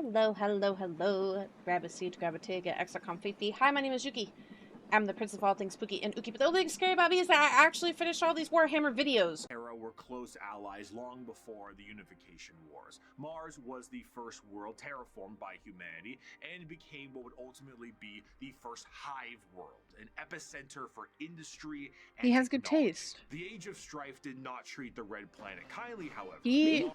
Hello, hello, hello. Grab a seat, grab a tea, get extra comfy. Hi, my name is Yuki. I'm the Prince of all things spooky and ooky, but the only thing scary about me is that I actually finished all these Warhammer videos. Era were close allies long before the Unification Wars. Mars was the first world terraformed by humanity and became what would ultimately be the first hive world, an epicenter for industry and He has good technology. taste. The Age of Strife did not treat the Red Planet kindly, however.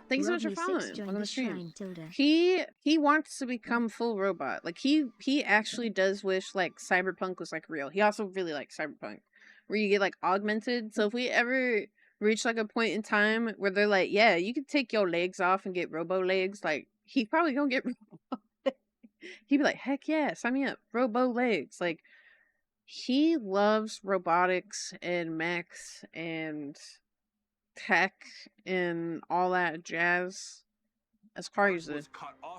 Thanks so much for following. Welcome to the stream. He wants to become full robot. Like he actually does wish like cyberpunk was like real. He also really likes cyberpunk, where you get like augmented. So if we ever reach like a point in time where they're like, yeah, you can take your legs off and get robo legs, like he's probably gonna get robo legs. He'd be like, heck yeah, sign me up, robo legs. Like he loves robotics and mechs and tech and all that jazz. As far as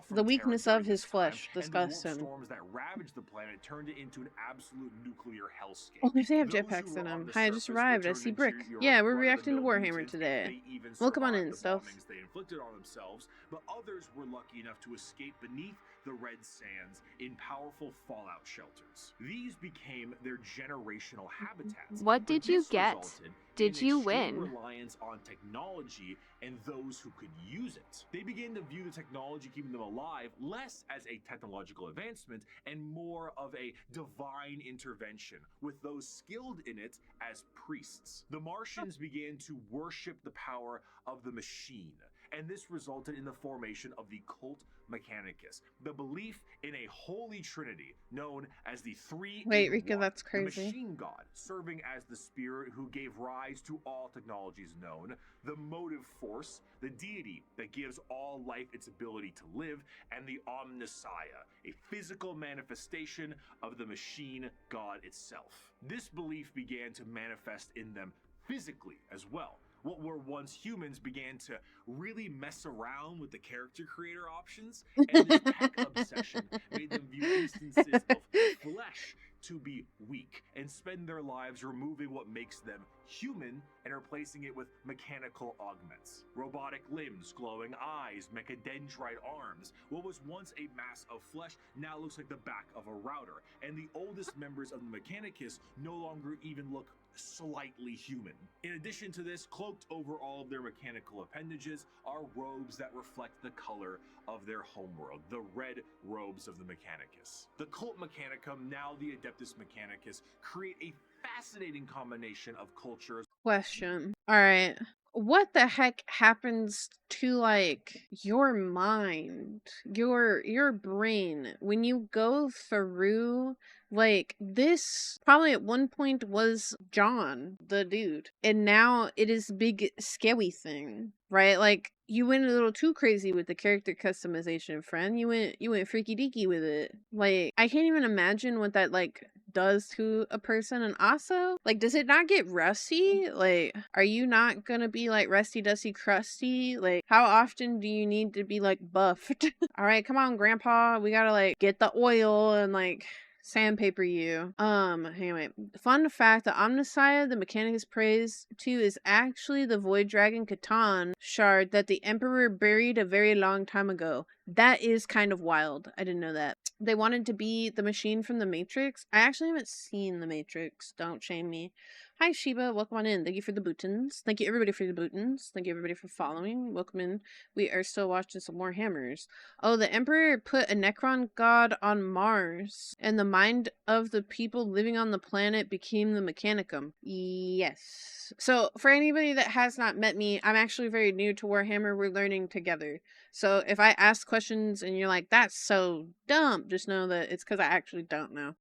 the weakness of his flesh disgusts him. Storms that ravaged the planet turned it into an absolute nuclear hellscape. Oh, they have jetpacks in them. Hi, I just arrived. I see Brick. Yeah, we're reacting to Warhammer today. Welcome on in, Stealth. They inflicted on themselves, but others were lucky enough to escape beneath the red sands in powerful fallout shelters. These became their generational habitats. What did you get? Did you win? Reliance on technology and those who could use it. They began to view the technology keeping them alive less as a technological advancement and more of a divine intervention, with those skilled in it as priests. The Martians began to worship the power of the machine, and this resulted in the formation of the cult Mechanicus, the belief in a holy trinity known as the Three. Wait, Rika, that's the crazy. machine god, serving as the spirit who gave rise to all technologies known, the motive force, the deity that gives all life its ability to live, and the Omnissiah, a physical manifestation of the machine god itself. This belief began to manifest in them physically as well. What were once humans began to really mess around with the character creator options, and this tech obsession made them view instances of flesh to be weak and spend their lives removing what makes them human and replacing it with mechanical augments. Robotic limbs, glowing eyes, mechadendrite arms. What was once a mass of flesh now looks like the back of a router, and the oldest members of the Mechanicus no longer even look slightly human. In addition to this, cloaked over all of their mechanical appendages are robes that reflect the color of their homeworld, the red robes of the Mechanicus. The Cult Mechanicum, now the Adeptus Mechanicus, create a fascinating combination of cultures. Question. Alright. What the heck happens to like your mind, your brain when you go through like this? Probably at one point was John, the dude, and now it is big scary thing, right? Like you went a little too crazy with the character customization, friend. You went freaky deaky with it. Like I can't even imagine what that like does to a person. And also, like, does it not get rusty? Like, are you not gonna be like rusty dusty crusty? Like, how often do you need to be like buffed? All right, come on, grandpa, we gotta like get the oil and like sandpaper you. Anyway, fun fact, the Omnissiah the Mechanicus prays to is actually the Void Dragon Catan shard that the Emperor buried a very long time ago. That is kind of wild. I didn't know that. They wanted to be the machine from the Matrix. I actually haven't seen the Matrix. Don't shame me. Hi, Sheba. Welcome on in. Thank you for the bootins. Thank you, everybody, for the bootins. Thank you, everybody, for following. Welcome in. We are still watching some more hammers. Oh, the Emperor put a Necron god on Mars, and the mind of the people living on the planet became the Mechanicum. Yes. So, for anybody that has not met me, I'm actually very new to Warhammer. We're learning together. So if I ask questions and you're like, that's so dumb, just know that it's because I actually don't know.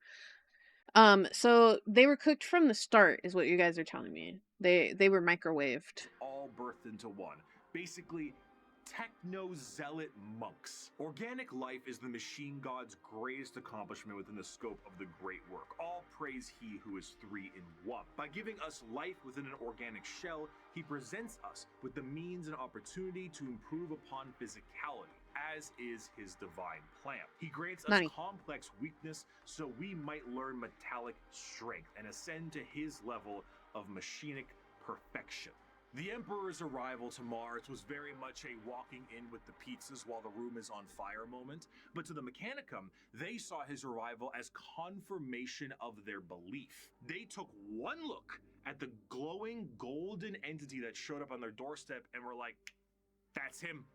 So they were cooked from the start, is what you guys are telling me. They were microwaved. All birthed into one. Basically, techno-zealot monks. Organic life is the machine god's greatest accomplishment within the scope of the great work. All praise he who is three in one. By giving us life within an organic shell, he presents us with the means and opportunity to improve upon physicality, as is his divine plan. He grants us complex weakness so we might learn metallic strength and ascend to his level of machinic perfection. The Emperor's arrival to Mars was very much a walking in with the pizzas while the room is on fire moment, but to the Mechanicum, they saw his arrival as confirmation of their belief. They took one look at the glowing golden entity that showed up on their doorstep and were like, that's him.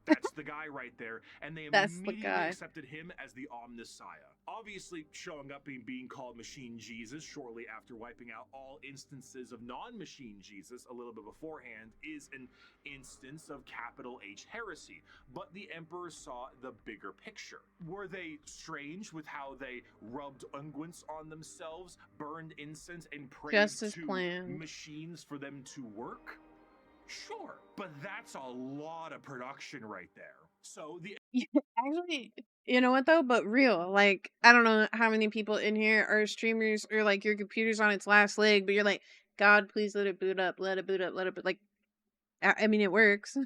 That's the guy right there. And they That's the immediately guy. accepted him as the 𝓟ᓟᓟ𝓟. Obviously showing up and being called Machine Jesus shortly after wiping out all instances of non-Machine Jesus a little bit beforehand is an instance of capital H heresy. But the Emperor saw the bigger picture. Were they strange with how they rubbed unguents on themselves, burned incense, and prayed Just as to planned. machines for them to work? Sure, but that's a lot of production right there. So the Actually, you know what though? But real, like, I don't know how many people in here are streamers or like your computer's on its last leg, but you're like, God, please let it boot up, let it boot up, let it boot. Like, I mean, it works.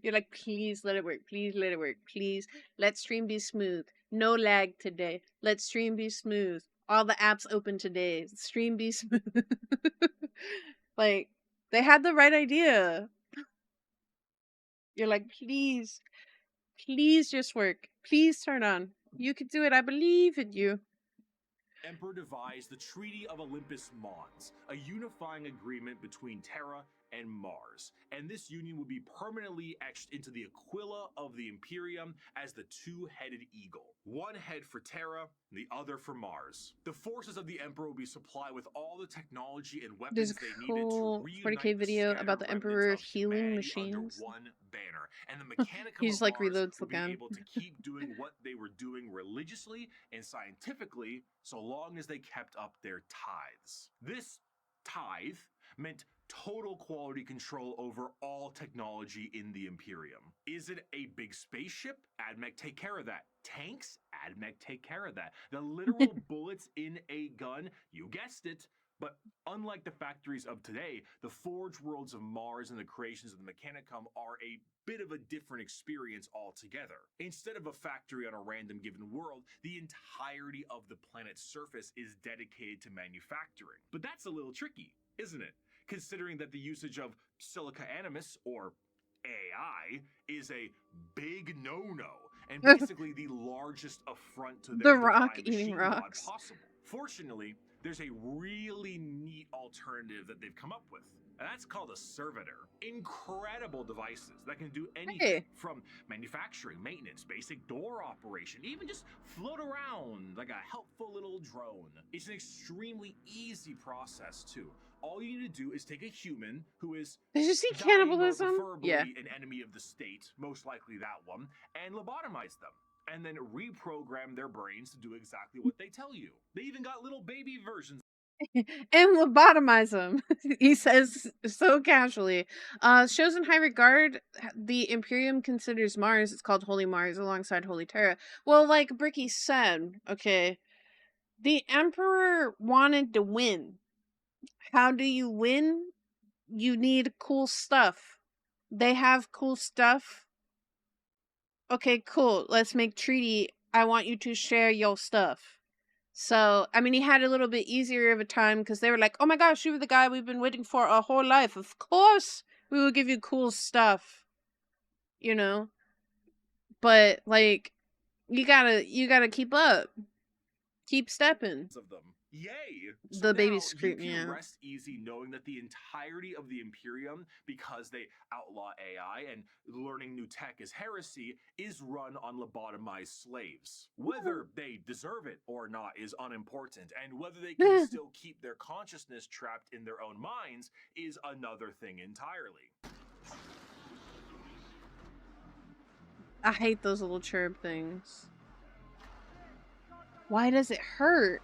You're like, please let it work, please let it work, please let stream be smooth, no lag today. Let stream be smooth. All the apps open today. Stream be smooth. Like, they had the right idea. You're like, please. Please just work. Please turn on. You can do it. I believe in you. Emperor devised the Treaty of Olympus Mons, a unifying agreement between Terra and Mars, and this union would be permanently etched into the Aquila of the Imperium as the two-headed eagle. One head for Terra, the other for Mars. The forces of the Emperor would be supplied with all the technology and There's weapons a they needed cool to 40K reunite the video scattered about the remnants Emperor of healing humanity under machines. one banner, and the Mechanicum He of just like Mars reloads the would be gun. able to keep doing what they were doing religiously and scientifically so long as they kept up their tithes. This tithe meant total quality control over all technology in the Imperium. Is it a big spaceship? AdMech take care of that. Tanks? AdMech take care of that. The literal bullets in a gun? You guessed it. But unlike the factories of today, the forge worlds of Mars and the creations of the Mechanicum are a bit of a different experience altogether. Instead of a factory on a random given world, the entirety of the planet's surface is dedicated to manufacturing. But that's a little tricky, isn't it? Considering that the usage of silica animus, or AI, is a big no-no, and basically the largest affront to The their Rock divine eating machine god rocks. possible. Fortunately, there's a really neat alternative that they've come up with, and that's called a servitor. Incredible devices that can do anything Hey. from manufacturing, maintenance, basic door operation, even just float around like a helpful little drone. It's an extremely easy process too. All you need to do is take a human who is Did you see dying or cannibalism? preferably Yeah. an enemy of the state, most likely that one, and lobotomize them. And then reprogram their brains to do exactly what they tell you. They even got little baby versions. And lobotomize him. He says so casually. Shows in high regard. The Imperium considers Mars. It's called Holy Mars alongside Holy Terra. Well, like Bricky said, okay, the Emperor wanted to win. How do you win? You need cool stuff. They have cool stuff. Okay, cool. Let's make treaty. I want you to share your stuff. So, I mean, he had a little bit easier of a time because they were like, oh my gosh, you were the guy we've been waiting for our whole life. Of course, we will give you cool stuff, you know? But, like, you gotta keep up. Keep stepping. Of them. Yay! So The now baby's you creeped me can out. rest easy knowing that the entirety of the Imperium, because they outlaw AI and learning new tech is heresy, is run on lobotomized slaves. Whether they deserve it or not is unimportant, and whether they can still keep their consciousness trapped in their own minds is another thing entirely. I hate those little chirp things. Why does it hurt?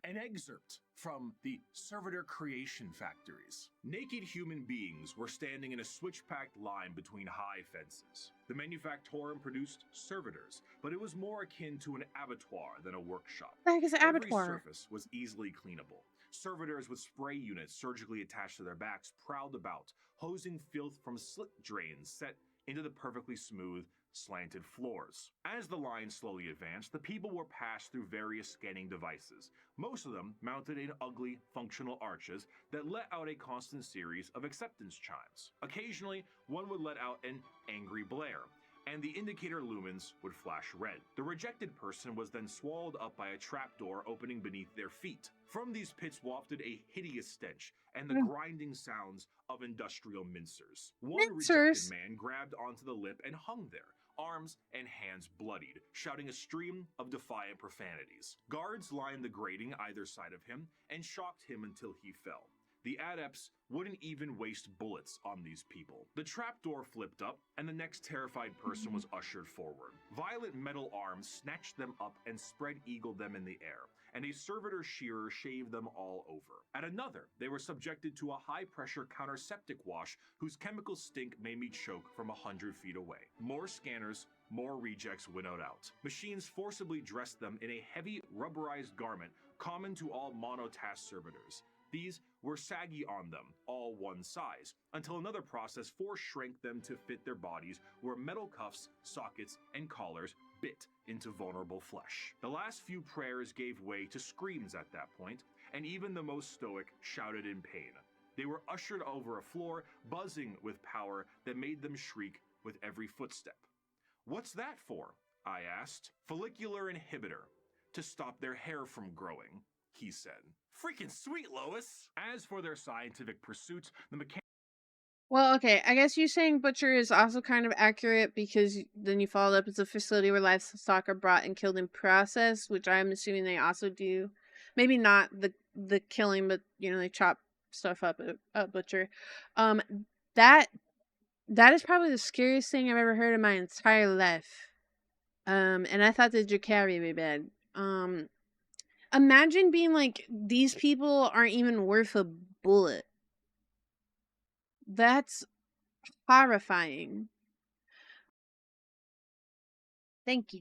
An excerpt from the Servitor Creation Factories. Naked human beings were standing in a switch-packed line between high fences. The manufactorum produced servitors, but it was more akin to an abattoir than a workshop. What the heck is an Every abattoir? surface was easily cleanable. Servitors with spray units surgically attached to their backs prowled about, hosing filth from slit drains set into the perfectly smooth slanted floors. As the line slowly advanced, the people were passed through various scanning devices, most of them mounted in ugly, functional arches that let out a constant series of acceptance chimes. Occasionally, one would let out an angry blare, and the indicator lumens would flash red. The rejected person was then swallowed up by a trapdoor opening beneath their feet. From these pits wafted a hideous stench and the grinding sounds of industrial mincers. One rejected man grabbed onto the lip and hung there, arms and hands bloodied, shouting a stream of defiant profanities. Guards lined the grating either side of him and shocked him until he fell. The adepts wouldn't even waste bullets on these people. The trapdoor flipped up, and the next terrified person was ushered forward. Violent metal arms snatched them up and spread-eagled them in the air, and a servitor shearer shaved them all over. At another, they were subjected to a high-pressure counterseptic wash whose chemical stink made me choke from 100 feet away. More scanners, more rejects winnowed out. Machines forcibly dressed them in a heavy, rubberized garment common to all monotask servitors. These were saggy on them, all one size, until another process force-shrank them to fit their bodies where metal cuffs, sockets, and collars bit into vulnerable flesh. The last few prayers gave way to screams at that point, and even the most stoic shouted in pain. They were ushered over a floor buzzing with power that made them shriek with every footstep. "What's that for?" I asked. "Follicular inhibitor, to stop their hair from growing," he said. Freaking sweet, Lois! As for their scientific pursuits, the mechanic... Well, okay, I guess you saying butcher is also kind of accurate because then you followed up as a facility where livestock are brought and killed in process, which I'm assuming they also do. Maybe not the killing, but you know, they chop stuff up at butcher. That is probably the scariest thing I've ever heard in my entire life. And I thought the Jacari would be bad. Imagine being like, these people aren't even worth a bullet. That's horrifying. Thank you.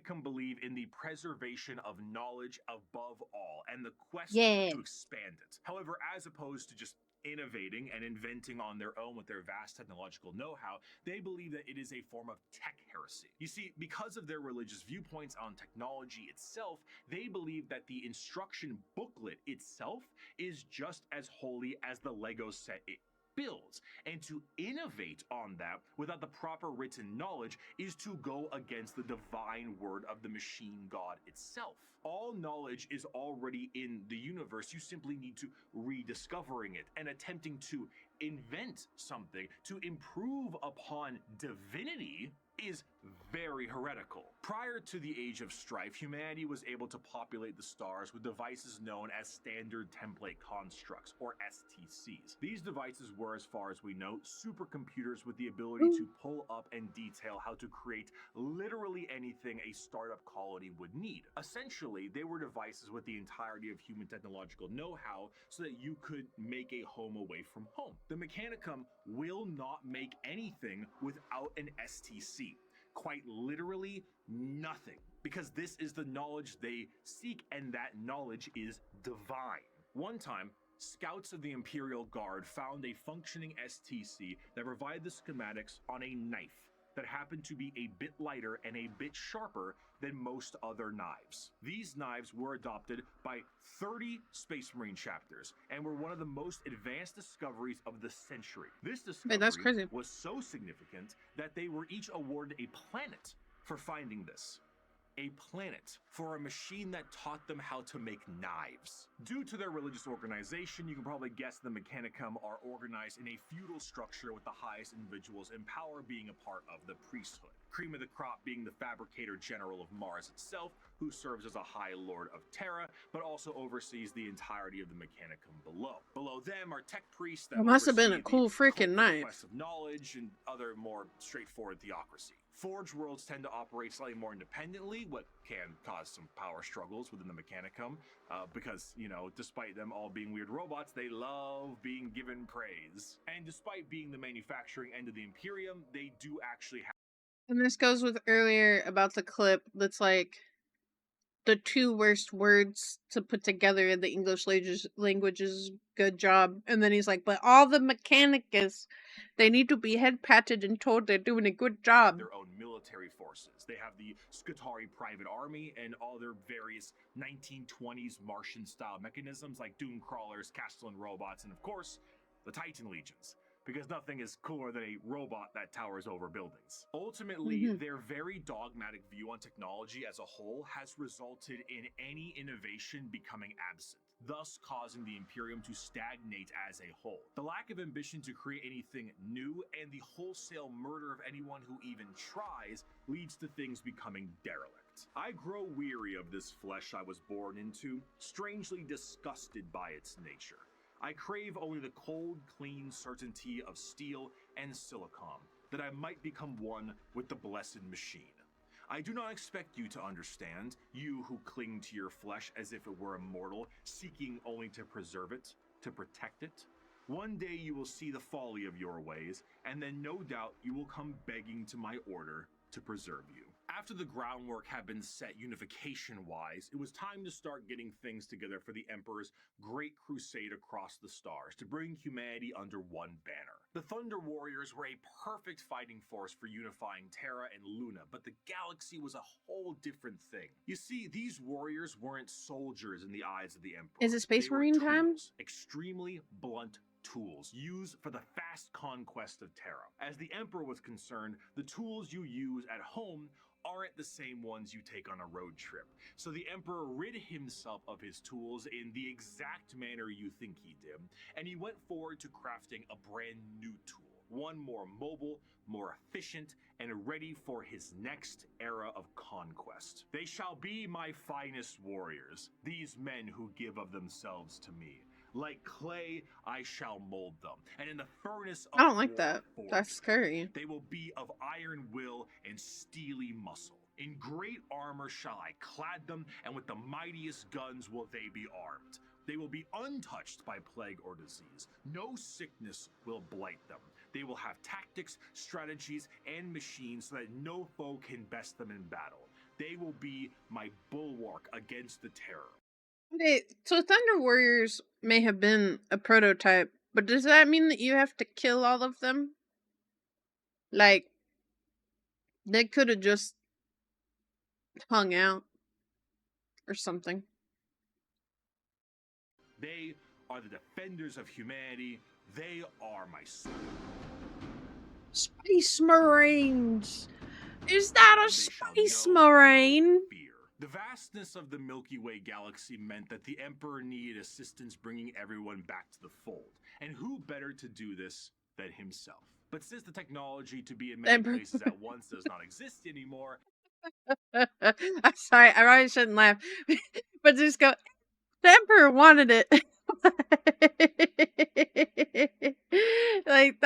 Can believe in the preservation of knowledge above all and the quest to expand it. However, as opposed to just innovating and inventing on their own with their vast technological know-how, they believe that it is a form of tech heresy. You see, because of their religious viewpoints on technology itself, they believe that the instruction booklet itself is just as holy as the Lego set it builds, and to innovate on that without the proper written knowledge is to go against the divine word of the machine god itself. All knowledge is already in the universe. You simply need to rediscovering it and attempting to invent something to improve upon divinity is very heretical. Prior to the Age of Strife, humanity was able to populate the stars with devices known as Standard Template Constructs, or STCs. These devices were, as far as we know, supercomputers with the ability to pull up and detail how to create literally anything a startup colony would need. Essentially, they were devices with the entirety of human technological know-how so that you could make a home away from home. The Mechanicum will not make anything without an STC. Quite literally nothing, because this is the knowledge they seek, and that knowledge is divine. One time, scouts of the Imperial Guard found a functioning STC that provided the schematics on a knife that happened to be a bit lighter and a bit sharper than most other knives. These knives were adopted by 30 Space Marine chapters and were one of the most advanced discoveries of the century. This discovery was so significant that they were each awarded a planet for finding this. A planet for a machine that taught them how to make knives. Due to their religious organization, you can probably guess the Mechanicum are organized in a feudal structure with the highest individuals in power being a part of the priesthood. Cream of the crop being the fabricator general of Mars itself, who serves as a high lord of Terra, but also oversees the entirety of the Mechanicum below. Below them are tech priests that must have been a cool freaking knife. Of knowledge and other more straightforward theocracy. Forge worlds tend to operate slightly more independently, what can cause some power struggles within the Mechanicum, because, you know, despite them all being weird robots, they love being given praise. And despite being the manufacturing end of the Imperium, they do actually have... And this goes with earlier about the clip that's like, the two worst words to put together in the English language is good job. And then he's like, but all the mechanicus, they need to be head patted and told they're doing a good job. Their own military forces. They have the Skitarii Private Army and all their various 1920s Martian-style mechanisms like doom crawlers, Castellan robots, and of course, the Titan Legions. Because nothing is cooler than a robot that towers over buildings. Ultimately, their very dogmatic view on technology as a whole has resulted in any innovation becoming absent, thus causing the Imperium to stagnate as a whole. The lack of ambition to create anything new and the wholesale murder of anyone who even tries leads to things becoming derelict. I grow weary of this flesh I was born into, strangely disgusted by its nature. I crave only the cold, clean certainty of steel and silicon, that I might become one with the blessed machine. I do not expect you to understand, you who cling to your flesh as if it were immortal, seeking only to preserve it, to protect it. One day you will see the folly of your ways, and then no doubt you will come begging to my order to preserve you. After the groundwork had been set unification-wise, it was time to start getting things together for the Emperor's great crusade across the stars to bring humanity under one banner. The Thunder Warriors were a perfect fighting force for unifying Terra and Luna, but the galaxy was a whole different thing. You see, these warriors weren't soldiers in the eyes of the Emperor. Is it Space They were Marine time? tools, extremely blunt tools used for the fast conquest of Terra. As the Emperor was concerned, the tools you use at home aren't the same ones you take on a road trip. So the Emperor rid himself of his tools in the exact manner you think he did, and he went forward to crafting a brand new tool. One more mobile, more efficient, and ready for his next era of conquest. They shall be my finest warriors, these men who give of themselves to me. Like clay, I shall mold them, and in the furnace of I don't like war that. forge That's scary. they will be of iron will and steely muscle. In great armor shall I clad them, and with the mightiest guns will they be armed. They will be untouched by plague or disease. No sickness will blight them. They will have tactics, strategies, and machines so that no foe can best them in battle. They will be my bulwark against the terror. Okay, so Thunder Warriors may have been a prototype, but does that mean that you have to kill all of them? Like, they could have just hung out or something. They are the defenders of humanity. They are my soul. Space Marines! Is that a Space Marine? Fear. The vastness of the Milky Way galaxy meant that the Emperor needed assistance bringing everyone back to the fold. And who better to do this than himself? But since the technology to be in many places at once does not exist anymore... I'm sorry, I probably shouldn't laugh. But just go, the Emperor wanted it. Like,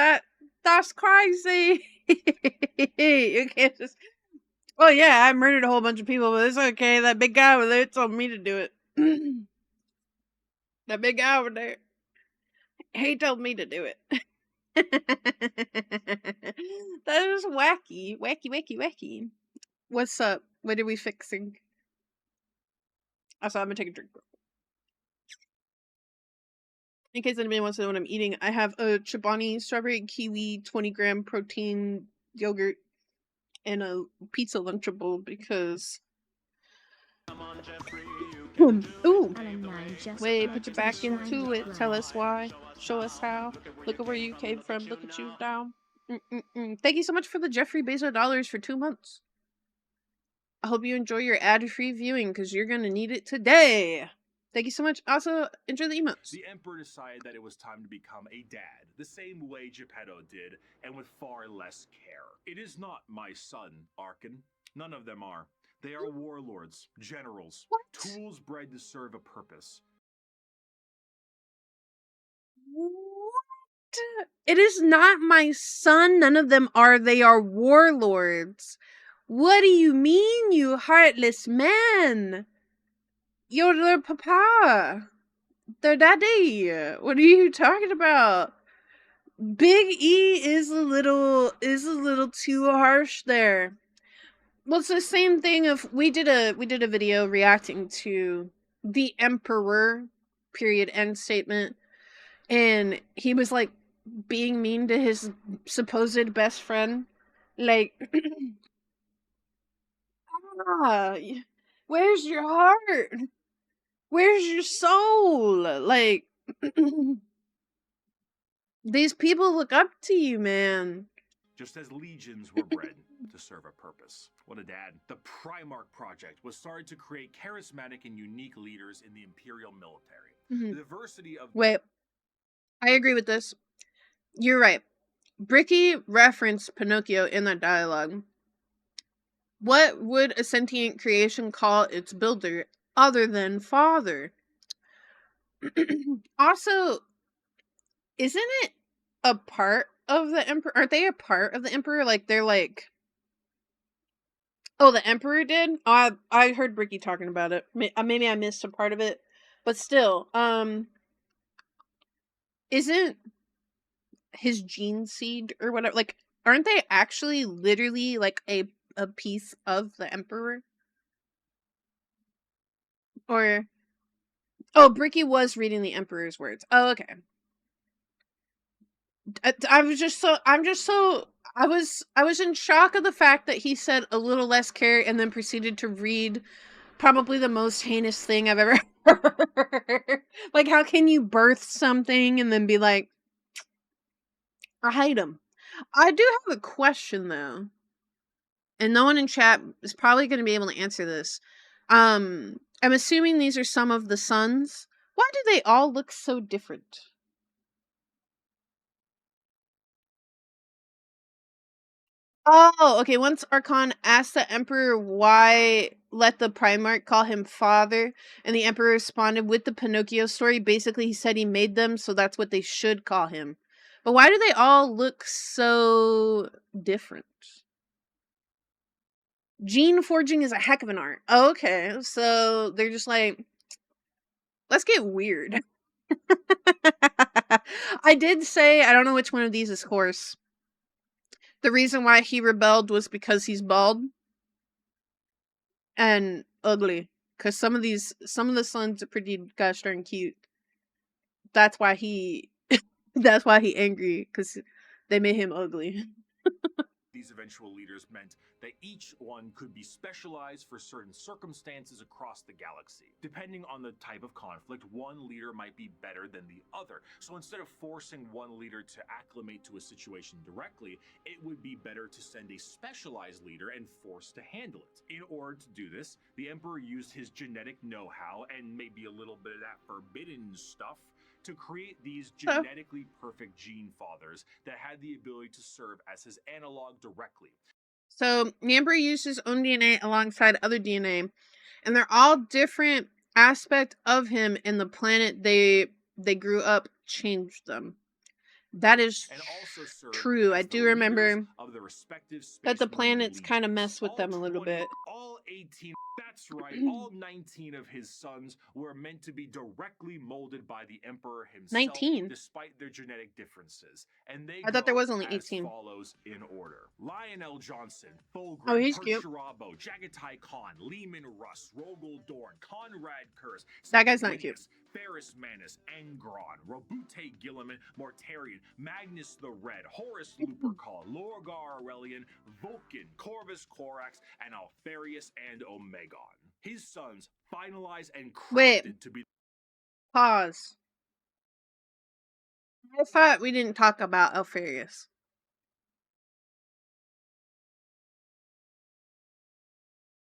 that's crazy. You can't just... Well, yeah, I murdered a whole bunch of people, but it's okay. That big guy over there told me to do it. That big guy over there, he told me to do it. That is wacky. Wacky. What's up? What are we fixing? Also, I'm gonna take a drink. In case anybody wants to know what I'm eating, I have a Chobani strawberry kiwi 20-gram protein yogurt and a pizza Lunchable because... Ooh! Wait, put your back into it. Tell us why. Show us how. Look at where you came from. Look at you now. Thank you so much for the Jeffrey Bezos dollars for 2 months. I hope you enjoy your ad-free viewing because you're going to need it today. Thank you so much. Also, enjoy the emotes. The Emperor decided that it was time to become a dad, the same way Geppetto did, and with far less care. It is not my son, Archon. None of them are. They are warlords, generals, tools bred to serve a purpose. What? It is not my son. None of them are. They are warlords. What do you mean, you heartless man? You're their papa. Their daddy. What are you talking about? Big E is a little too harsh there. Well, it's the same thing of we did a video reacting to the Emperor period end statement, and he was like being mean to his supposed best friend, like, ah, where's your heart? Where's your soul? Like, these people look up to you, man. Just as legions were bred to serve a purpose. What a dad. The Primarch Project was started to create charismatic and unique leaders in the Imperial military. The diversity of... Wait, I agree with this. You're right. Bricky referenced Pinocchio in that dialogue. What would a sentient creation call its builder other than father? Also, isn't it a part of the Emperor? Aren't they a part of the Emperor? Like, they're like... Oh, the Emperor did? Oh, I heard Bricky talking about it. Maybe I missed a part of it. But still, isn't his gene seed or whatever, like, aren't they actually literally like a piece of the Emperor? Or oh, Bricky was reading the Emperor's words. Oh, okay. I was in shock of the fact that he said a little less care and then proceeded to read probably the most heinous thing I've ever heard. Like, how can you birth something and then be like, I hate him? I do have a question though, and no one in chat is probably going to be able to answer this. I'm assuming these are some of the sons. Why do they all look so different? Oh, okay. Once Archon asked the Emperor why let the Primarch call him father, and the Emperor responded with the Pinocchio story. Basically, he said he made them, so that's what they should call him. But why do they all look so different? Gene forging is a heck of an art. Oh, okay, so they're just like, let's get weird. I did say, I don't know which one of these is horse. The reason why he rebelled was because he's bald and ugly. Because some of the sons are pretty gosh darn cute. That's why he that's why he angry, because they made him ugly. These eventual leaders meant that each one could be specialized for certain circumstances across the galaxy. Depending on the type of conflict, one leader might be better than the other. So instead of forcing one leader to acclimate to a situation directly, it would be better to send a specialized leader and force to handle it. In order to do this, the Emperor used his genetic know-how and maybe a little bit of that forbidden stuff to create these genetically perfect gene fathers that had the ability to serve as his analog directly. So the Emperor used his own DNA alongside other DNA, and they're all different aspect of him, and the planet they grew up changed them. That is true. I do remember that the planets kind of mess with them a little bit. All 18, that's right, all 19 of his sons were meant to be directly molded by the Emperor himself, 19? Despite their genetic differences. And they I thought there was only 18. as follows in order. Lionel Johnson, Fulgrim, oh, he's cute. Perturabo, Jagatai Khan, Lehman Russ, Rogel Dorn, Conrad Kurz, that guy's not cute. Ferris Manus, Engron, Robute Gilliman, Mortarion, Magnus the Red, Horus Lupercal, Lorgar Aurelian, Vulcan, Corvus Corax, and Alfarius and Omegon. His sons finalized and crafted to be... Pause. I thought we didn't talk about Alfarius.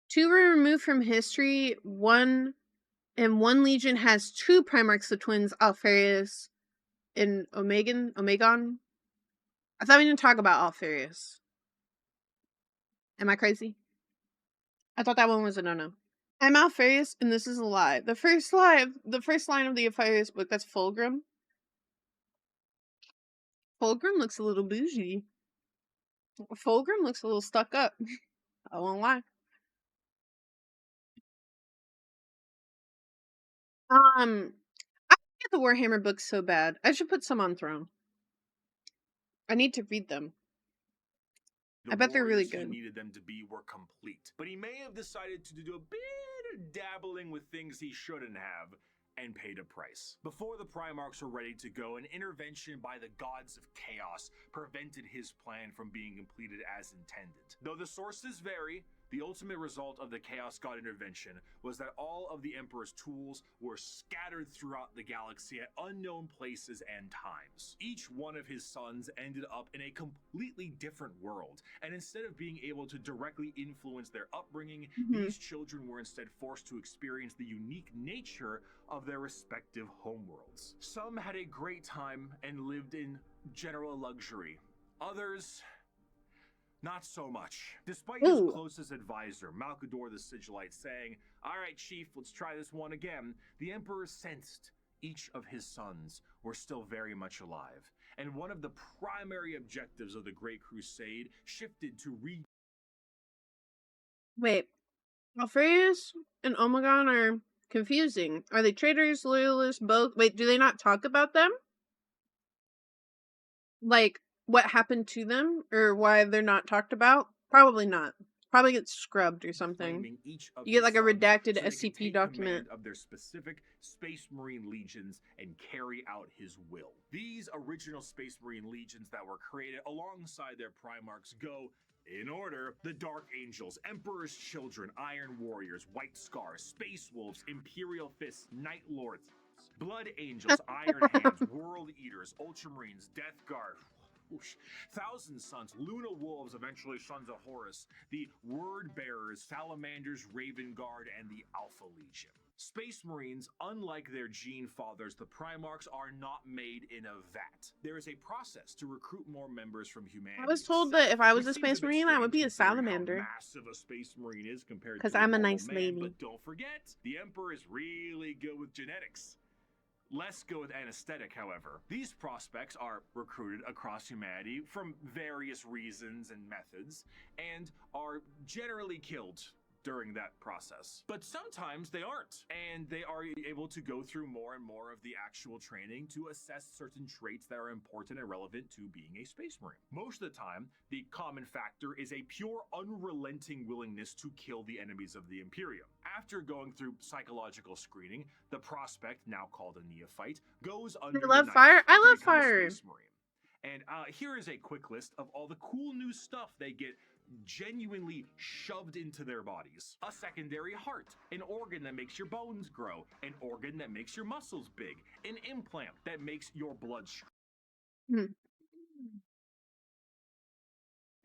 Two were removed from history. One legion has two Primarchs, the twins Alfarius and Omegon. I thought we didn't talk about Alfarius. Am I crazy? I thought that one was a no-no. I'm Alfarius, and this is a lie. The first line of the Alfarius book, that's Fulgrim. Fulgrim looks a little bougie. Fulgrim looks a little stuck up. I won't lie. I get the Warhammer books so bad. I should put some on Throne. I need to read them. I bet they're really warriors good. he needed them to be were complete. But he may have decided to do a bit of dabbling with things he shouldn't have, and paid a price. Before the Primarchs were ready to go, an intervention by the gods of chaos prevented his plan from being completed as intended. Though the sources vary, the ultimate result of the Chaos God intervention was that all of the Emperor's tools were scattered throughout the galaxy at unknown places and times. Each one of his sons ended up in a completely different world, and instead of being able to directly influence their upbringing, these children were instead forced to experience the unique nature of their respective homeworlds. Some had a great time and lived in general luxury. Others, not so much. Despite his closest advisor, Malkador the Sigilite, saying, "All right, Chief, let's try this one again," the Emperor sensed each of his sons were still very much alive, and one of the primary objectives of the Great Crusade shifted to Wait, Alfarius and Omegon are confusing. Are they traitors, loyalists, both? Wait, do they not talk about them? Like, what happened to them? Or why they're not talked about? Probably not. Probably gets scrubbed or something. You get like a redacted SCP document of their specific Space Marine legions and carry out his will. These original Space Marine legions that were created alongside their Primarchs go in order: the Dark Angels, Emperor's Children, Iron Warriors, White Scars, Space Wolves, Imperial Fists, Night Lords, Blood Angels, Iron Hands, World Eaters, Ultramarines, Death Guard, Thousand Sons, Luna Wolves, eventually Sons of Horus, the Word Bearers, Salamanders, Raven Guard, and the Alpha Legion. Space Marines, unlike their gene fathers, the Primarchs, are not made in a vat. There is a process to recruit more members from humanity. I was told that if I was a Space Marine, I would be a salamander. How massive a Space Marine is compared to because I'm a nice man, lady. But don't forget, the Emperor is really good with genetics. Less good with anesthetic, however. These prospects are recruited across humanity from various reasons and methods, and are generally killed during that process. But sometimes they aren't, and they are able to go through more and more of the actual training to assess certain traits that are important and relevant to being a Space Marine. Most of the time, the common factor is a pure, unrelenting willingness to kill the enemies of the Imperium. After going through psychological screening, the prospect, now called a neophyte, goes under the knife fire. I to love become fire. a Space Marine. And here is a quick list of all the cool new stuff they get genuinely shoved into their bodies. A secondary heart, an organ that makes your bones grow, an organ that makes your muscles big, an implant that makes your blood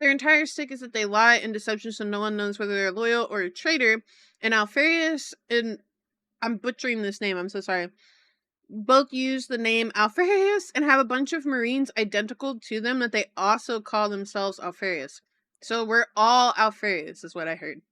Their entire stick is that they lie and deception, so no one knows whether they're loyal or a traitor. And Alfarius and I'm butchering this name, I'm so sorry. Both use the name Alfarius and have a bunch of Marines identical to them that they also call themselves Alfarius. So we're all Alfarius, is what I heard.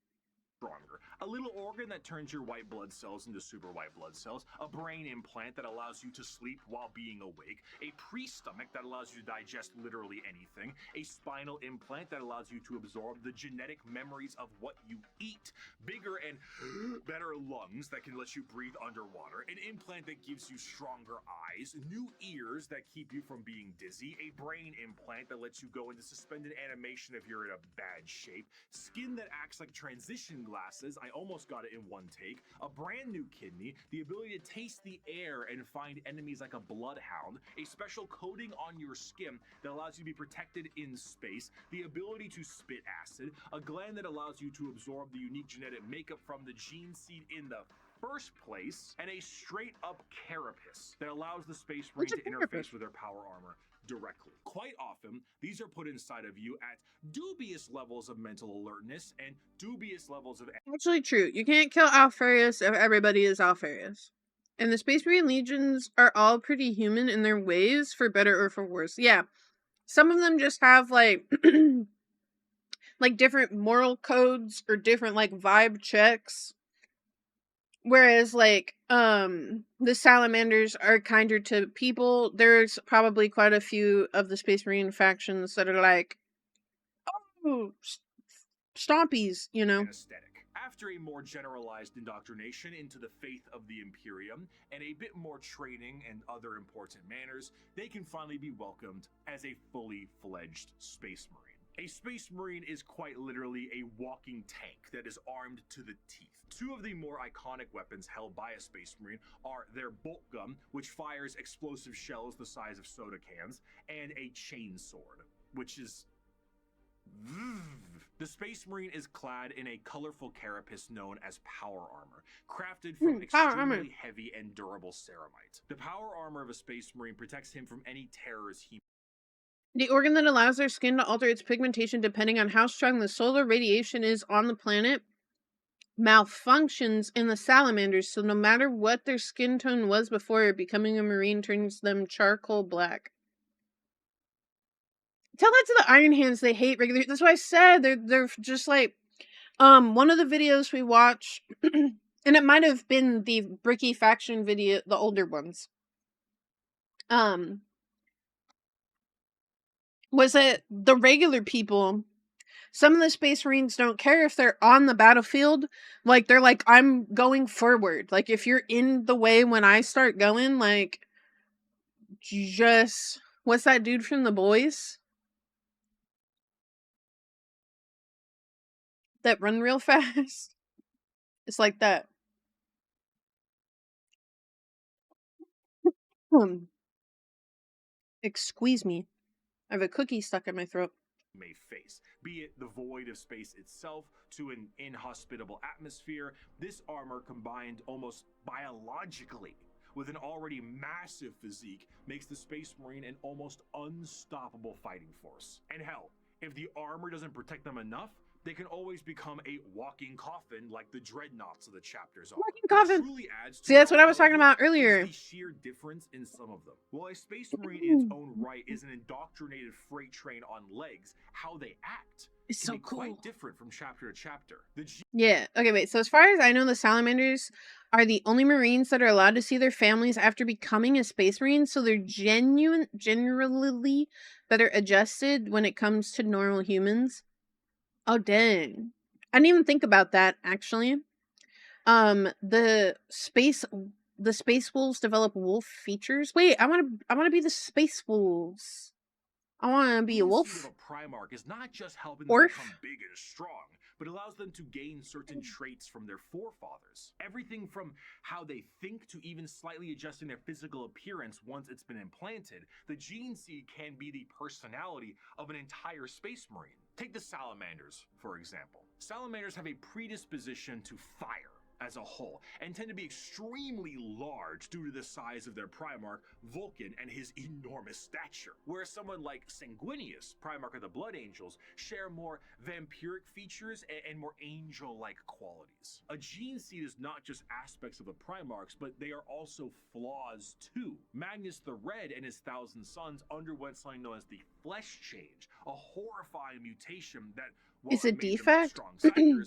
stronger. A little organ that turns your white blood cells into super white blood cells, a brain implant that allows you to sleep while being awake, a pre-stomach that allows you to digest literally anything, a spinal implant that allows you to absorb the genetic memories of what you eat, bigger and better lungs that can let you breathe underwater, an implant that gives you stronger eyes, new ears that keep you from being dizzy, a brain implant that lets you go into suspended animation if you're in a bad shape, skin that acts like transition glasses, I almost got it in one take, a brand new kidney, the ability to taste the air and find enemies like a bloodhound, a special coating on your skin that allows you to be protected in space, the ability to spit acid, a gland that allows you to absorb the unique genetic makeup from the gene seed in the first place, and a straight up carapace that allows the Space Marine to interface with their power armor directly. Quite often, these are put inside of you at dubious levels of mental alertness and dubious levels of... Actually true. You can't kill Alfarius if everybody is Alfarius. And the Space Marine Legions are all pretty human in their ways, for better or for worse. Yeah. Some of them just have, like, like, different moral codes or different, like, vibe checks. Whereas, like, the salamanders are kinder to people. There's probably quite a few of the Space Marine factions that are like, oh, stompies, you know? Anesthetic. After a more generalized indoctrination into the faith of the Imperium and a bit more training and other important manners, they can finally be welcomed as a fully fledged Space Marine. A Space Marine is quite literally a walking tank that is armed to the teeth. Two of the more iconic weapons held by a Space Marine are their bolt gun, which fires explosive shells the size of soda cans, and a chain sword, which is... The Space Marine is clad in a colorful carapace known as power armor, crafted from extremely heavy and durable ceramite. The power armor of a Space Marine protects him from any terrors he... The organ that allows their skin to alter its pigmentation depending on how strong the solar radiation is on the planet malfunctions in the salamanders, so no matter what their skin tone was before, becoming a marine turns them charcoal black. Tell that to the Iron Hands, they hate regular... That's why I said they're just like... one of the videos we watched, and it might have been the Bricky faction video, the older ones, was that the regular people, some of the Space Marines don't care if they're on the battlefield. Like, they're like, I'm going forward. Like, if you're in the way when I start going, like, just... What's that dude from The Boys? That run real fast? It's like that. Excuse me. I have a cookie stuck in my throat. May face, be it the void of space itself to an inhospitable atmosphere. This armor, combined almost biologically with an already massive physique, makes the Space Marine an almost unstoppable fighting force. And hell, if the armor doesn't protect them enough, they can always become a walking coffin like the dreadnoughts of the chapters are. Walking coffin! Truly adds to... See, that's what I was talking about earlier. The sheer difference in some of them. While a Space Marine in its own right is an indoctrinated freight train on legs, how they act is so cool. Quite different from chapter to chapter. Yeah, okay, wait, so as far as I know, the salamanders are the only Marines that are allowed to see their families after becoming a Space Marine, so they're generally better adjusted when it comes to normal humans. Oh, dang. I didn't even think about that, actually. The space wolves develop wolf features. Wait, I want to be the space wolves. I want to be a wolf. A Primarch is not just helping them become big and strong, but allows them to gain certain traits from their forefathers. Everything from how they think to even slightly adjusting their physical appearance once it's been implanted. The gene seed can be the personality of an entire Space Marine. Take the salamanders, for example. Salamanders have a predisposition to fire as a whole, and tend to be extremely large due to the size of their Primarch, Vulcan, and his enormous stature. Whereas someone like Sanguinius, Primarch of the Blood Angels, share more vampiric features and more angel-like qualities. A gene seed is not just aspects of the Primarchs, but they are also flaws too. Magnus the Red and his 1,000 sons underwent something known as the Flesh Change, a horrifying mutation that... It's a defect,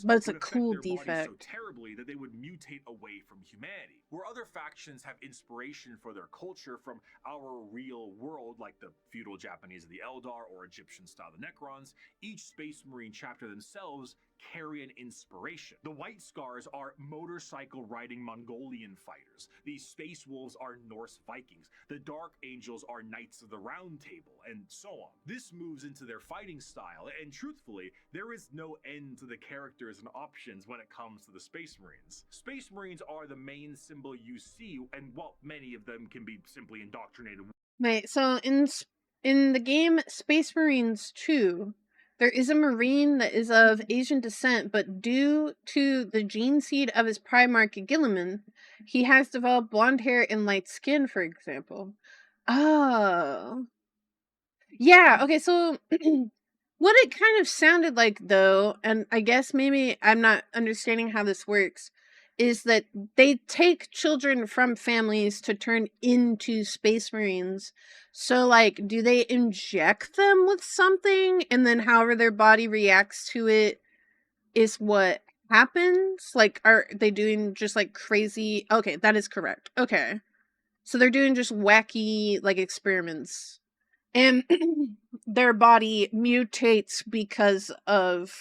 but it's a cool defect. So terribly that they would mutate away from humanity. Where other factions have inspiration for their culture from our real world, like the feudal Japanese of the Eldar or Egyptian style the Necrons, each Space Marine chapter themselves carry an inspiration. The White Scars are motorcycle riding Mongolian fighters. The Space Wolves are Norse Vikings. The Dark Angels are Knights of the Round Table, and so on. This moves into their fighting style, and truthfully, there is no end to the characters and options when it comes to the Space Marines. Space Marines are the main symbol you see, and while many of them can be simply indoctrinated. Wait, so in the game Space Marines 2, there is a Marine that is of Asian descent, but due to the gene seed of his Primarch Gilliman, he has developed blonde hair and light skin, for example. Oh. Yeah, okay, so what it kind of sounded like, though, and I guess maybe I'm not understanding how this works, is that they take children from families to turn into Space Marines. So, like, do they inject them with something, and then however their body reacts to it is what happens? Like, are they doing just, like, crazy... Okay, that is correct. Okay. So they're doing just wacky, like, experiments. And their body mutates because of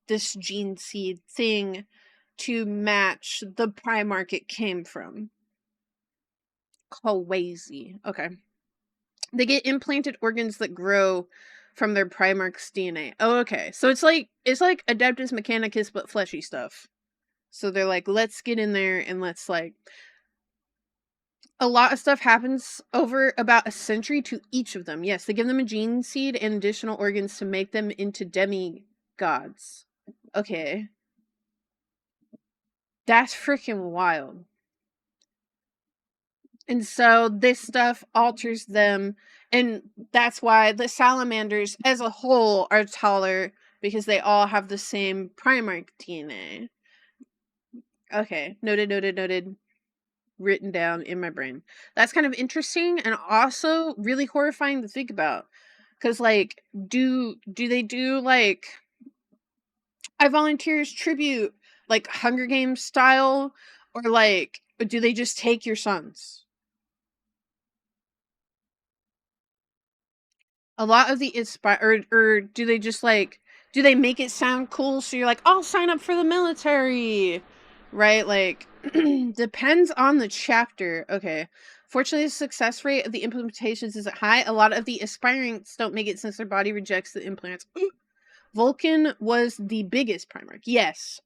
this gene seed thing to match the Primarch it came from. Crazy. Okay. They get implanted organs that grow from their Primarch's DNA. Oh, okay. So it's like Adeptus Mechanicus but fleshy stuff. So they're like, let's get in there and let's like, a lot of stuff happens over about a century to each of them. Yes, they give them a gene seed and additional organs to make them into demigods. Okay. That's freaking wild. And so this stuff alters them, and that's why the salamanders as a whole are taller, because they all have the same Primarch DNA. Okay, noted. Written down in my brain. That's kind of interesting and also really horrifying to think about. Because, like, do they do, like, I Volunteers tribute, like, Hunger Games style? Or, like, do they just take your sons? A lot of the or do they just, like, do they make it sound cool so you're like, I'll sign up for the military? Right? Like, depends on the chapter. Okay. Fortunately, the success rate of the implementations isn't high. A lot of the aspirants don't make it since their body rejects the implants. Vulcan was the biggest Primarch. Yes.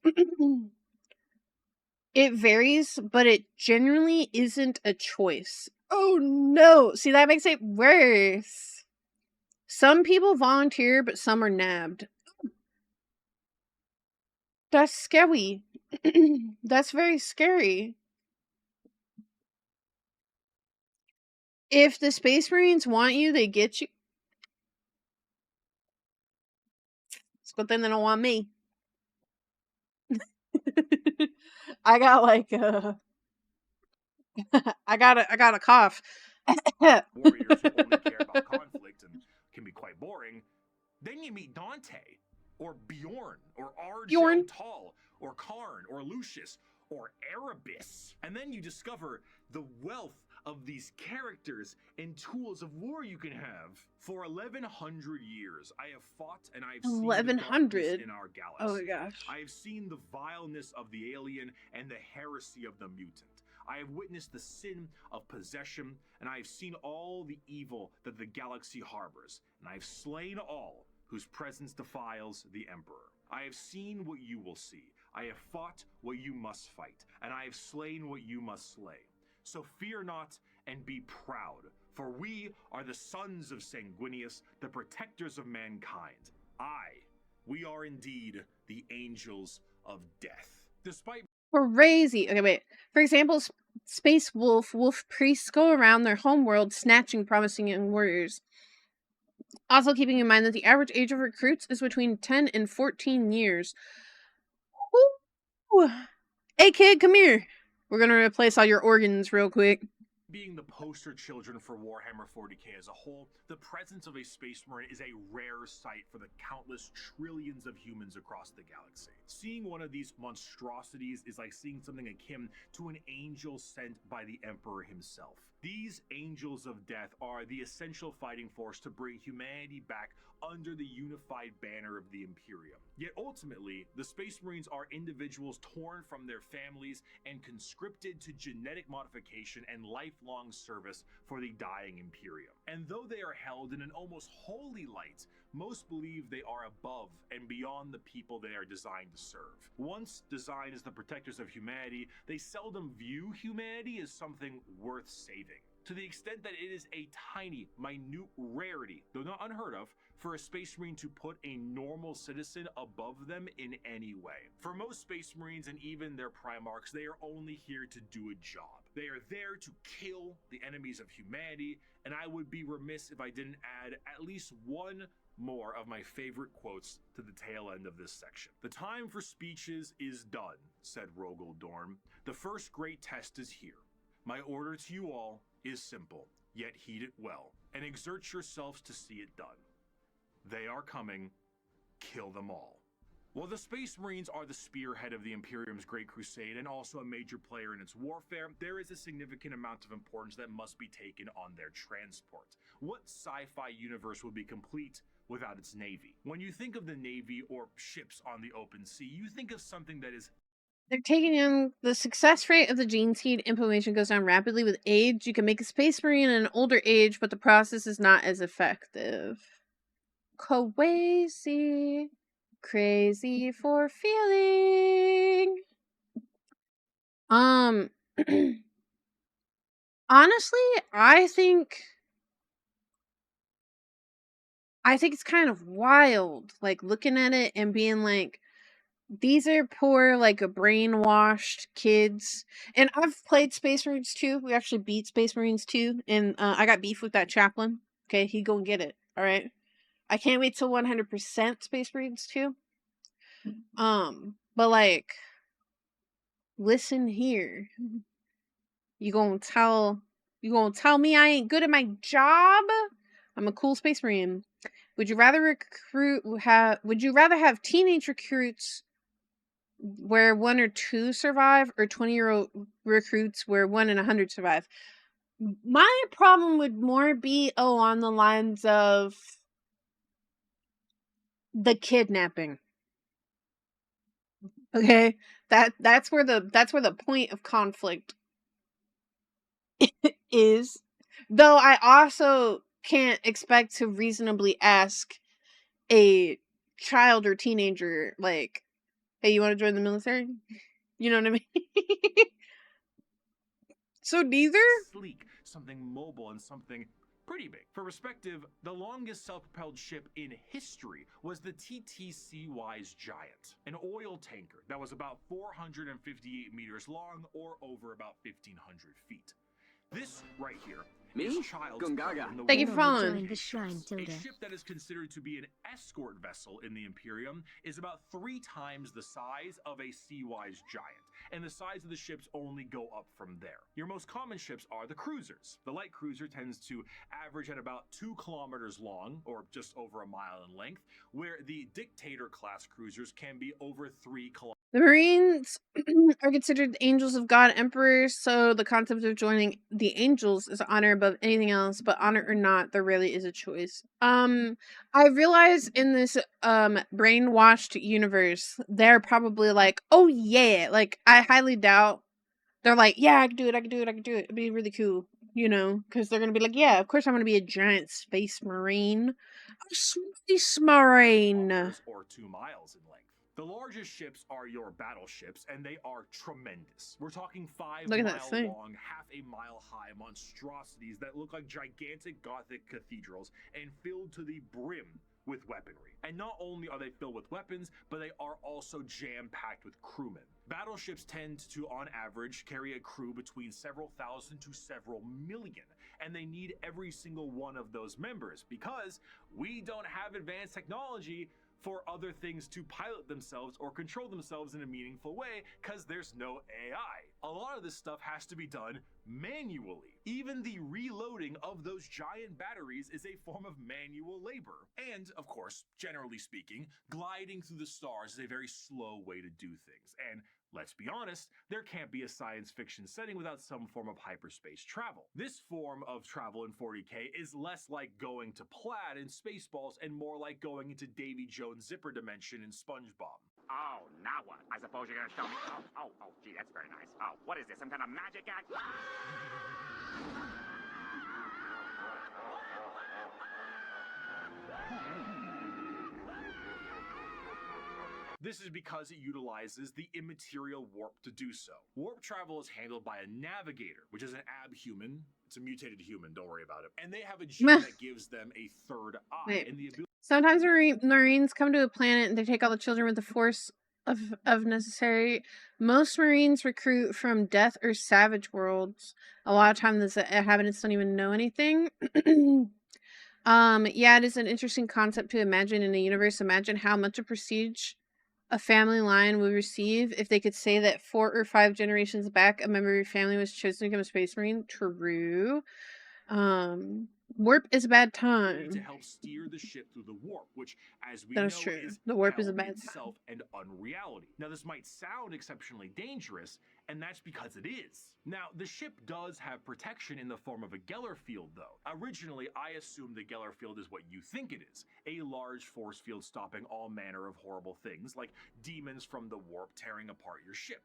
It varies, but it generally isn't a choice. Oh no! See, that makes it worse. Some people volunteer, but some are nabbed. That's scary. That's very scary. If the Space Marines want you, they get you. It's a good thing they don't want me. I got like I got a cough. Warriors who only care about conflict and can be quite boring. Then you meet Dante, or Bjorn, or Bjorn. Tal, or Karn, or Lucius, or Erebus. And then you discover the wealth of these characters and tools of war you can have. For 1100 years, I have fought and I have seen the darkness in our galaxy. Oh my gosh. I have seen the vileness of the alien and the heresy of the mutant. I have witnessed the sin of possession, and I have seen all the evil that the galaxy harbors, and I have slain all whose presence defiles the Emperor. I have seen what you will see. I have fought what you must fight, and I have slain what you must slay. So fear not and be proud, for we are the sons of Sanguinius, the protectors of mankind. We are indeed the angels of death. Despite crazy. Okay, wait. For example, Space Wolf priests go around their homeworld snatching promising young warriors. Also keeping in mind that the average age of recruits is between 10 and 14 years. Ooh. Hey kid, come here. We're gonna replace all your organs real quick. Being the poster children for Warhammer 40k as a whole, the presence of a Space Marine is a rare sight for the countless trillions of humans across the galaxy. Seeing one of these monstrosities is like seeing something akin to an angel sent by the Emperor himself. These angels of death are the essential fighting force to bring humanity back under the unified banner of the Imperium. Yet ultimately, the Space Marines are individuals torn from their families and conscripted to genetic modification and lifelong service for the dying Imperium. And though they are held in an almost holy light, most believe they are above and beyond the people they are designed to serve. Once designed as the protectors of humanity, they seldom view humanity as something worth saving. To the extent that it is a tiny, minute rarity, though not unheard of, for a Space Marine to put a normal citizen above them in any way. For most Space Marines and even their Primarchs, they are only here to do a job. They are there to kill the enemies of humanity, and I would be remiss if I didn't add at least one more of my favorite quotes to the tail end of this section. "The time for speeches is done," said Rogel Dorn. "The first great test is here. My order to you all is simple, yet heed it well, and exert yourselves to see it done. They are coming. Kill them all." While the Space Marines are the spearhead of the Imperium's Great Crusade and also a major player in its warfare, there is a significant amount of importance that must be taken on their transport. What sci-fi universe would be complete without its navy? When you think of the navy or ships on the open sea, you think of something that is... They're taking in the success rate of the gene seed implementation goes down rapidly with age. You can make a Space Marine in an older age, but the process is not as effective. crazy, crazy for feeling. Honestly, I think it's kind of wild, like looking at it and being like, these are poor, like brainwashed kids. And I've played Space Marines 2. We actually beat Space Marines 2, and I got beef with that chaplain. Okay, he go get it. All right. I can't wait till 100% Space Marines 2. But like, listen here. You gonna tell me I ain't good at my job? I'm a cool Space Marine. Would you rather have teenage recruits where 1 or 2 survive, or 20-year-old recruits where 1 in 100 survive? My problem would more be on the lines of the kidnapping. Okay? That's where the point of conflict is. Though I also can't expect to reasonably ask a child or teenager, like, hey, you want to join the military? You know what I mean? So neither? Sleek, something mobile, and something pretty big. For perspective, the longest self-propelled ship in history was the TTC-Wise Giant, an oil tanker that was about 458 meters long, or over about 1,500 feet. This right here is Child's Play in the Thank you for Warhammer following. the shrine, a Tilda. ship that is considered to be an escort vessel in the Imperium is about 3 times the size of a Sea-Wise Giant, and the size of the ships only go up from there. Your most common ships are the cruisers. The light cruiser tends to average at about 2 kilometers long, or just over a mile in length, where the Dictator class cruisers can be over 3 kilometers. The Marines are considered the angels of God emperors, so the concept of joining the angels is honor above anything else, but honor or not, there really is a choice. I realize in this brainwashed universe, they're probably like, oh yeah, like I highly doubt they're like, yeah, I can do it, I can do it, I can do it. It'd be really cool, because they're gonna be like, yeah, of course I'm gonna be a giant space marine. A space marine. Or 2 miles in length. The largest ships are your battleships, and they are tremendous. We're talking 5-mile long, half a mile high monstrosities that look like gigantic Gothic cathedrals and filled to the brim with weaponry. And not only are they filled with weapons, but they are also jam-packed with crewmen. Battleships tend to, on average, carry a crew between several thousand to several million, and they need every single one of those members because we don't have advanced technology for other things to pilot themselves or control themselves in a meaningful way because there's no AI. A lot of this stuff has to be done manually. Even the reloading of those giant batteries is a form of manual labor. And, of course, generally speaking, gliding through the stars is a very slow way to do things. And let's be honest, there can't be a science fiction setting without some form of hyperspace travel. This form of travel in 40K is less like going to Plaid in Spaceballs and more like going into Davy Jones' zipper dimension in SpongeBob. Oh, now what? I suppose you're gonna show me. Oh, gee, that's very nice. Oh, what is this? Some kind of magic act? This is because it utilizes the immaterial warp to do so. Warp travel is handled by a navigator, which is an abhuman. It's a mutated human, don't worry about it. And they have a gene that gives them a third eye and the ability. Sometimes Marines come to a planet and they take all the children with the force of necessary. Most Marines recruit from death or savage worlds. A lot of times the inhabitants don't even know anything. Yeah, it is an interesting concept to imagine in a universe. Imagine how much of prestige a family line would receive if they could say that 4 or 5 generations back, a member of your family was chosen to become a space marine. True. Warp is a bad time. To help steer the ship through the warp, which, as we That know, is true. is The warp is a hell bad itself and unreality. Now, this might sound exceptionally dangerous, and that's because it is. Now, the ship does have protection in the form of a Geller field, though. Originally, I assumed the Geller field is what you think it is, a large force field stopping all manner of horrible things, like demons from the warp tearing apart your ship.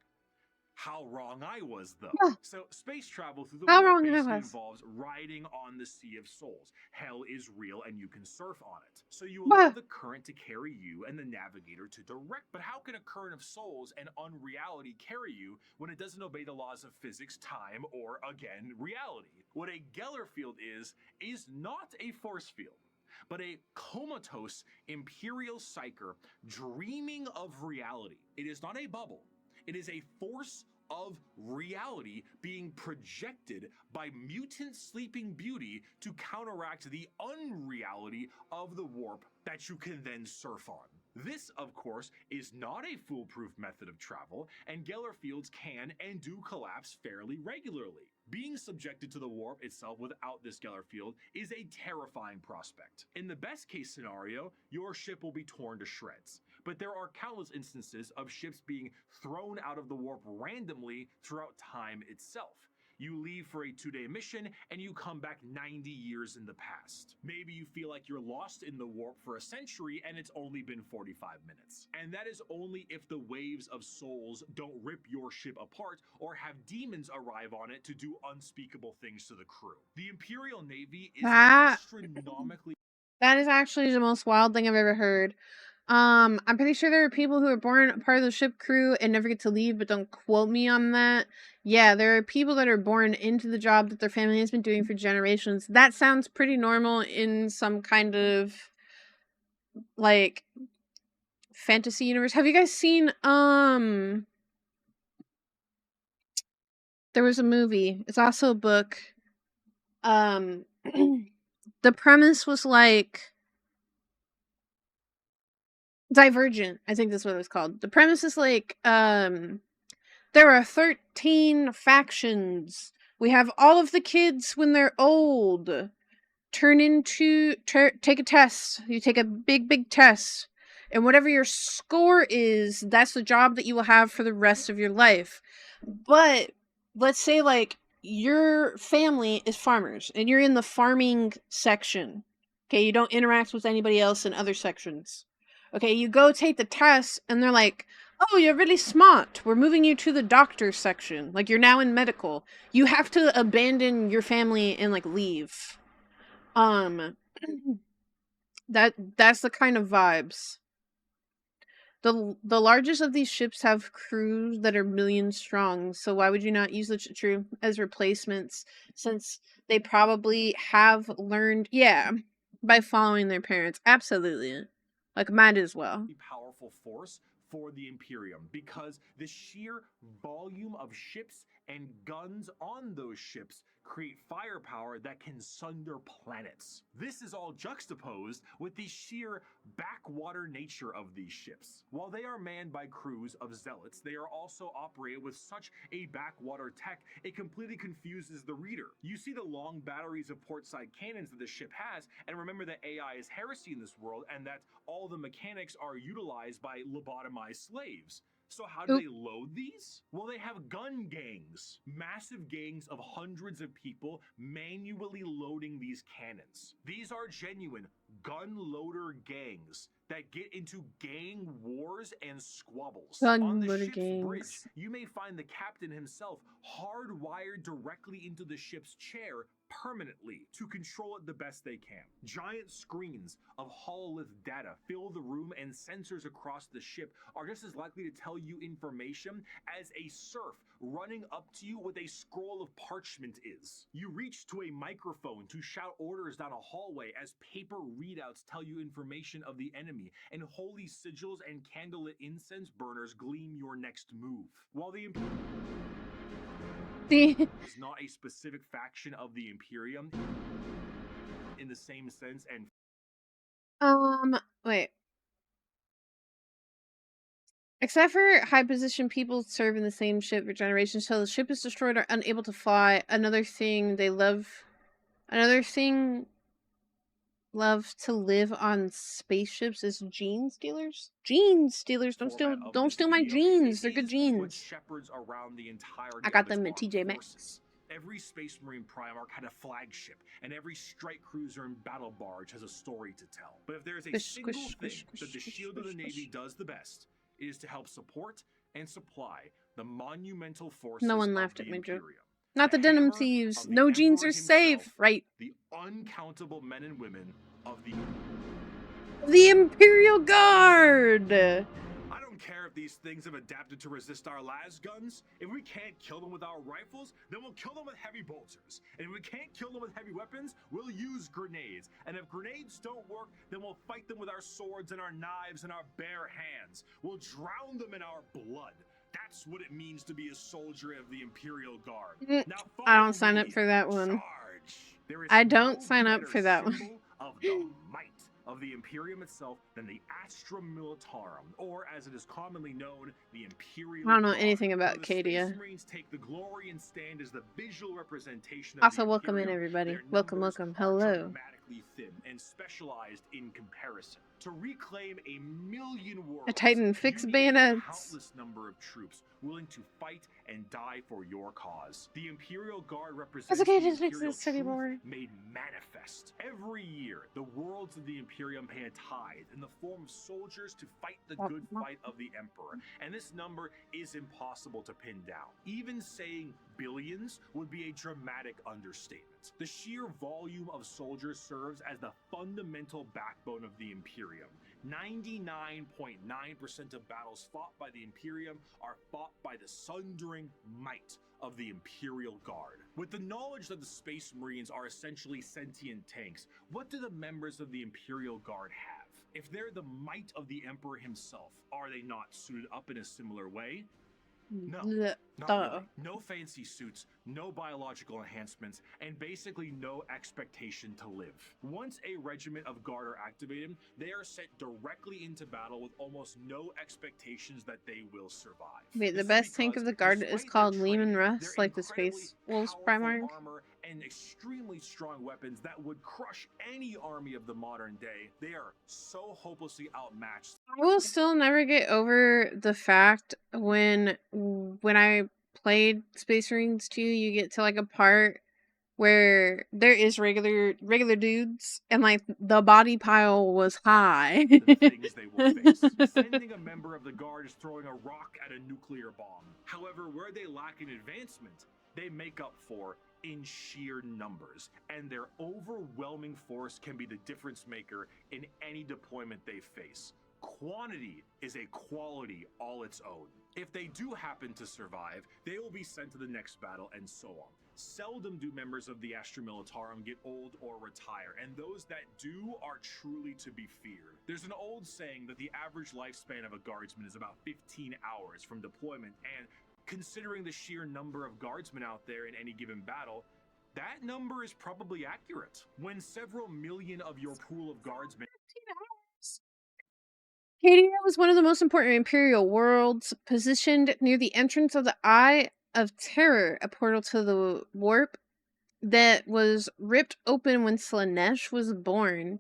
How wrong I was, though. Huh. So, space travel through the How warp wrong I basically was. involves riding on the Sea of Souls. Hell is real and you can surf on it. So, you allow Bah. the current to carry you and the navigator to direct. But how can a current of souls and unreality carry you when it doesn't obey the laws of physics, time, or, again, reality? What a Geller field is not a force field, but a comatose imperial psyker dreaming of reality. It is not a bubble. It is a force of reality being projected by mutant sleeping beauty to counteract the unreality of the warp that you can then surf on. This, of course, is not a foolproof method of travel, and Geller fields can and do collapse fairly regularly. Being subjected to the warp itself without this Geller field is a terrifying prospect. In the best case scenario, your ship will be torn to shreds. But there are countless instances of ships being thrown out of the warp randomly throughout time itself. You leave for a 2-day mission and you come back 90 years in the past. Maybe you feel like you're lost in the warp for a century and it's only been 45 minutes. And that is only if the waves of souls don't rip your ship apart or have demons arrive on it to do unspeakable things to the crew. The Imperial Navy is astronomically... That is actually the most wild thing I've ever heard. I'm pretty sure there are people who are born part of the ship crew and never get to leave, but don't quote me on that. Yeah, there are people that are born into the job that their family has been doing for generations. That sounds pretty normal in some kind of, like, fantasy universe. Have you guys seen, there was a movie. It's also a book. The premise was like Divergent, I think that's what it was called. The premise is like, there are 13 factions. We have all of the kids when they're old take a test. You take a big test. And whatever your score is, that's the job that you will have for the rest of your life. But let's say, like, your family is farmers and you're in the farming section. Okay, you don't interact with anybody else in other sections. Okay, you go take the test and they're like, "Oh, you're really smart. We're moving you to the doctor section. Like, you're now in medical." You have to abandon your family and, like, leave. That's the kind of vibes. The largest of these ships have crews that are millions strong, so why would you not use the crew as replacements, since they probably have learned, by following their parents. Absolutely. Like, might as well. Powerful force for the Imperium, because the sheer volume of ships and guns on those ships create firepower that can sunder planets. This is all juxtaposed with the sheer backwater nature of these ships. While they are manned by crews of zealots, they are also operated with such a backwater tech, it completely confuses the reader. You see the long batteries of portside cannons that the ship has, and remember that AI is heresy in this world, and that all the mechanics are utilized by lobotomized slaves. So how do they load these? Well, they have gun gangs. Massive gangs of hundreds of people manually loading these cannons. These are genuine gun loader gangs that get into gang wars and squabbles. On the ship's bridge, you may find the captain himself hardwired directly into the ship's chair permanently to control it the best they can. Giant screens of hololith data fill the room, and sensors across the ship are just as likely to tell you information as a serf running up to you with a scroll of parchment is. You reach to a microphone to shout orders down a hallway as paper readouts tell you information of the enemy, and holy sigils and candlelit incense burners gleam your next move. While the is not a specific faction of the Imperium in the same sense, and wait. Except for high position people serve in the same ship for generations till the ship is destroyed or unable to fly. Another thing love to live on spaceships is gene stealers. Gene stealers, don't steal my genes. They're good genes. What shepherds around the entire I got them at TJ Maxx. Every Space Marine Primarch had a flagship, and every strike cruiser and battle barge has a story to tell. But if there is a single thing that the Shield of the Navy does the best, it is to help support and supply the monumental forces No one of laughed the at my joke. Imperium. Not the denim hammer thieves. of the No jeans Emperor are safe. himself, Right. The uncountable men and women of the... The Imperial Guard! I don't care if these things have adapted to resist our las guns. If we can't kill them with our rifles, then we'll kill them with heavy bolters. And if we can't kill them with heavy weapons, we'll use grenades. And if grenades don't work, then we'll fight them with our swords and our knives and our bare hands. We'll drown them in our blood. That's what it means to be a soldier of the Imperial Guard. Now I don't sign up for that one. There is I don't no sign up better for that one. symbol of the might of the Imperium itself than the Astra Militarum, or as it is commonly known, the Imperial I don't know Guard. anything about Though the Space Cadia. Marines take the glory and stand as the visual representation of Also, the welcome in, Imperium, everybody. their Welcome, numbers welcome. are Hello. dramatically thin and specialized in comparison. To reclaim 1,000,000 worlds, A Titan you fixed need bayonets. a countless number of troops willing to fight and die for your cause. The Imperial Guard represents okay, the it doesn't Imperial exist anymore. truth made manifest. Every year, the worlds of the Imperium pay a tithe in the form of soldiers to fight the good fight of the Emperor, and this number is impossible to pin down. Even saying billions would be a dramatic understatement. The sheer volume of soldiers serves as the fundamental backbone of the Imperium. 99.9% of battles fought by the Imperium are fought by the sundering might of the Imperial Guard. With the knowledge that the Space Marines are essentially sentient tanks, what do the members of the Imperial Guard have? If they're the might of the Emperor himself, are they not suited up in a similar way? No, not really. No fancy suits, no biological enhancements, and basically no expectation to live. Once a regiment of guard are activated, they are sent directly into battle with almost no expectations that they will survive. Wait, the best tank of the guard is called 𝎟ᓝ📟, like the Space Wolves Primarch? Armor and extremely strong weapons that would crush any army of the modern day. They are so hopelessly outmatched. I will still never get over the fact when I played Space Marines 2, you get to like a part where there is regular dudes and like the body pile was high. The things they will face. Sending a member of the guard is throwing a rock at a nuclear bomb. However, where they lack in advancement, they make up for in sheer numbers, and their overwhelming force can be the difference maker in any deployment they face. Quantity is a quality all its own. If they do happen to survive, they will be sent to the next battle, and so on. Seldom do members of the Astra Militarum get old or retire, and those that do are truly to be feared. There's an old saying that the average lifespan of a guardsman is about 15 hours from deployment, and considering the sheer number of guardsmen out there in any given battle, that number is probably accurate. When several million of your pool of guardsmen... Cadia was one of the most important Imperial worlds, positioned near the entrance of the Eye of Terror, a portal to the warp that was ripped open when Slaanesh was born,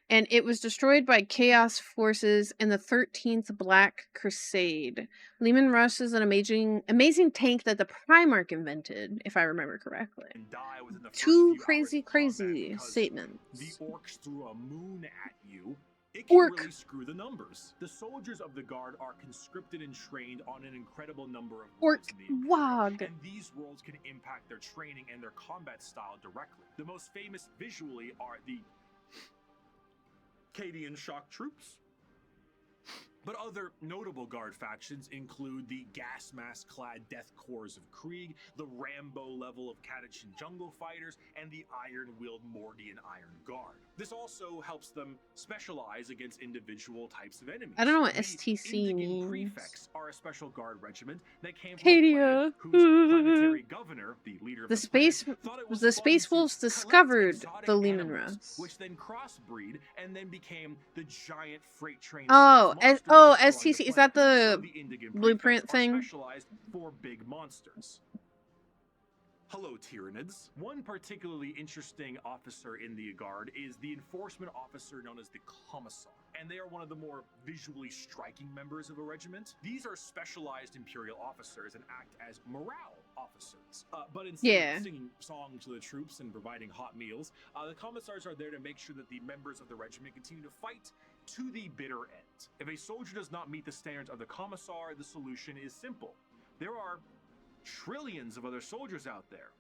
and it was destroyed by Chaos forces in the 13th Black Crusade. 𝎟ᓝ📟 is an amazing tank that the Primarch invented, if I remember correctly. Two crazy statements. The orcs threw a moon at you. It can really screw the numbers. The soldiers of the guard are conscripted and trained on an incredible number of worlds in the Imperium, and these worlds can impact their training and their combat style directly. The most famous visually are the Cadian shock troops. But other notable guard factions include the gas mask-clad Death Corps of Krieg, the Rambo level of Catachan jungle fighters, and the iron-willed Mordian Iron Guard. This also helps them specialize against individual types of enemies. I don't know what STC means. Prefects are a special guard regiment that came from Cadia, whose planetary governor, the leader of the Space Wolves discovered the 𝎟ᓝ📟, which then crossbreed and then became the giant freight train. STC, is that the blueprint thing? Specialized for big monsters. Hello, Tyranids. One particularly interesting officer in the Guard is the enforcement officer known as the Commissar, and they are one of the more visually striking members of a regiment. These are specialized Imperial officers and act as morale officers. But instead of singing songs to the troops and providing hot meals, the Commissars are there to make sure that the members of the regiment continue to fight to the bitter end. If a soldier does not meet the standards of the Commissar, the solution is simple. There are trillions of other soldiers out there.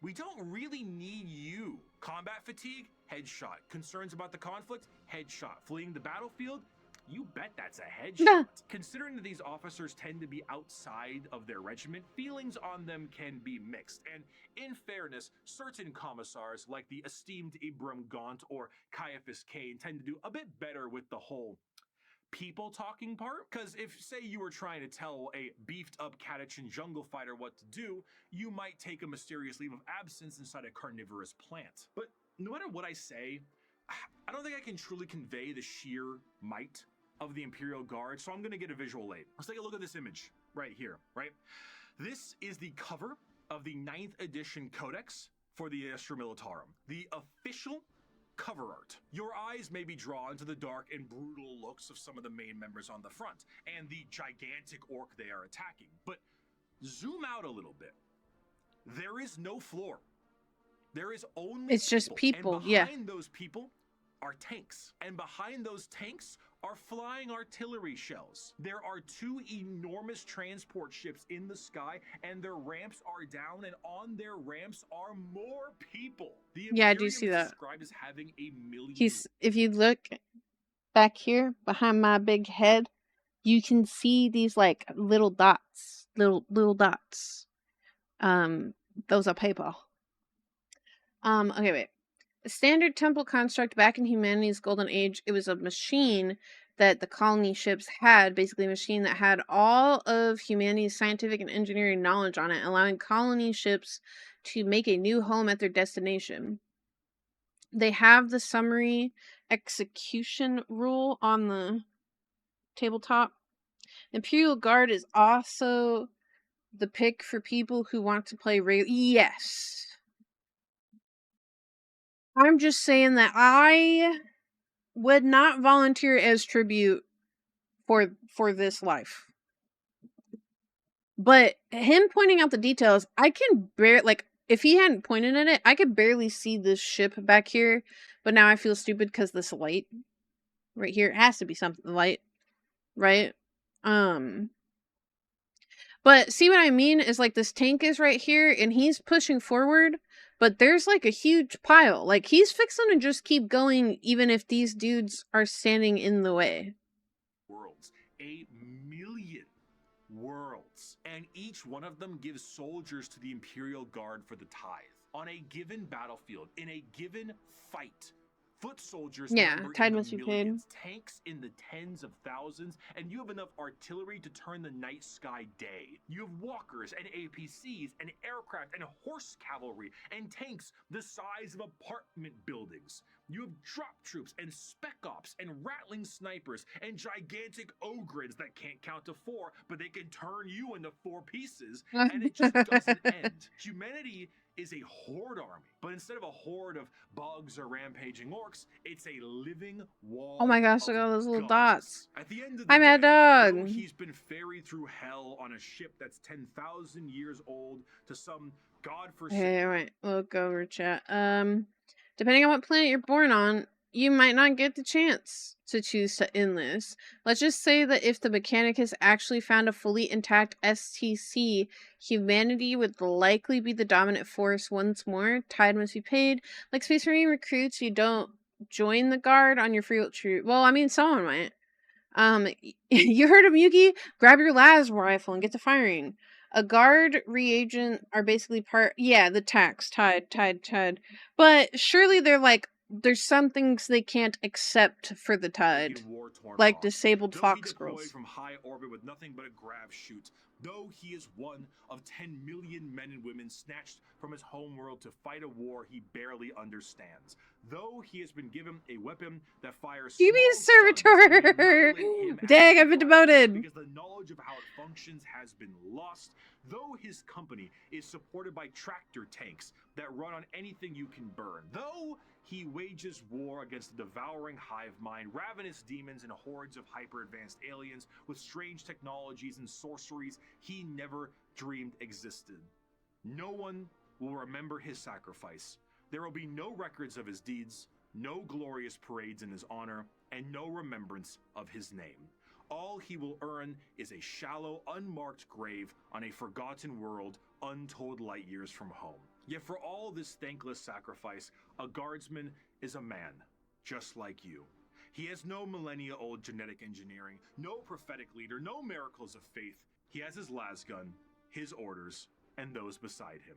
We don't really need you. Combat fatigue? Headshot. Concerns about the conflict? Headshot. Fleeing the battlefield? You bet that's a headshot. Considering that these officers tend to be outside of their regiment, feelings on them can be mixed. And in fairness, certain commissars, like the esteemed Ibram Gaunt or Caiaphas Cain, tend to do a bit better with the whole people talking part. Because if, say, you were trying to tell a beefed up Catachan jungle fighter what to do, you might take a mysterious leave of absence inside a carnivorous plant. But no matter what I say, I don't think I can truly convey the sheer might of the Imperial Guard, so I'm gonna get a visual aid. Let's take a look at this image right here, right? This is the cover of the 9th edition Codex for the Astra Militarum, the official cover art. Your eyes may be drawn to the dark and brutal looks of some of the main members on the front and the gigantic orc they are attacking, but zoom out a little bit. There is no floor. There is only It's just people, and yeah. behind those people are tanks, and behind those tanks are flying artillery shells. There are 2 enormous transport ships in the sky, and their ramps are down, and on their ramps are more people. The Yeah, I do see that. described as having a million. If you look back here behind my big head, you can see these like little dots, little dots. Those are people. Okay, wait. The standard temple construct back in humanity's golden age, it was a machine that the colony ships had, basically a machine that had all of humanity's scientific and engineering knowledge on it, allowing colony ships to make a new home at their destination. They have the summary execution rule on the tabletop. Imperial Guard is also the pick for people who want to play yes. I'm just saying that I would not volunteer as tribute for this life. But him pointing out the details, I can if he hadn't pointed at it, I could barely see this ship back here. But now I feel stupid because this light right here, it has to be something light, right? But see what I mean is like this tank is right here and he's pushing forward, but there's like a huge pile. Like he's fixing to just keep going even if these dudes are standing in the way. Worlds. 8 million worlds. And each one of them gives soldiers to the Imperial Guard for the tithe. On a given battlefield, in a given fight, foot soldiers tithe must be paid. Tanks in the tens of thousands, and you have enough artillery to turn the night sky day. You have walkers and APCs and aircraft and horse cavalry and tanks the size of apartment buildings. You have drop troops and spec ops and rattling snipers and gigantic ogres that can't count to 4, but they can turn you into 4 pieces, and it just doesn't end. Humanity is a horde army, but instead of a horde of bugs or rampaging orcs, it's a living wall. Oh my gosh, look at all those little dots. At the end of the I'm a dog. He's been ferried through hell on a ship that's 10,000 years old to some godforsaken. Okay, alright, look over chat. Depending on what planet you're born on, you might not get the chance to choose to end this. Let's just say that if the mechanic has actually found a fully intact STC, humanity would likely be the dominant force once more. Tide must be paid. Like Space Marine recruits, you don't join the guard on your free will troop. Well, I mean, someone might. You heard of Yuki? Grab your las rifle and get to firing. A guard reagent are basically the tax, tide. But surely they're like, there's some things they can't accept for the tide. Like disabled fox girls. From high orbit with nothing but a grav chute. Though he is one of 10 million men and women snatched from his homeworld to fight a war he barely understands. Though he has been given a weapon that fires You be a servitor! Dang, I've been demoted! Because the knowledge of how it functions has been lost. Though his company is supported by tractor tanks that run on anything you can burn. Though he wages war against the devouring hive mind, ravenous demons and hordes of hyper-advanced aliens with strange technologies and sorceries he never dreamed existed. No one will remember his sacrifice. There will be no records of his deeds, no glorious parades in his honor, and no remembrance of his name. All he will earn is a shallow, unmarked grave on a forgotten world untold light years from home. Yet for all this thankless sacrifice, a guardsman is a man, just like you. He has no millennia-old genetic engineering, no prophetic leader, no miracles of faith. He has his lasgun, his orders, and those beside him.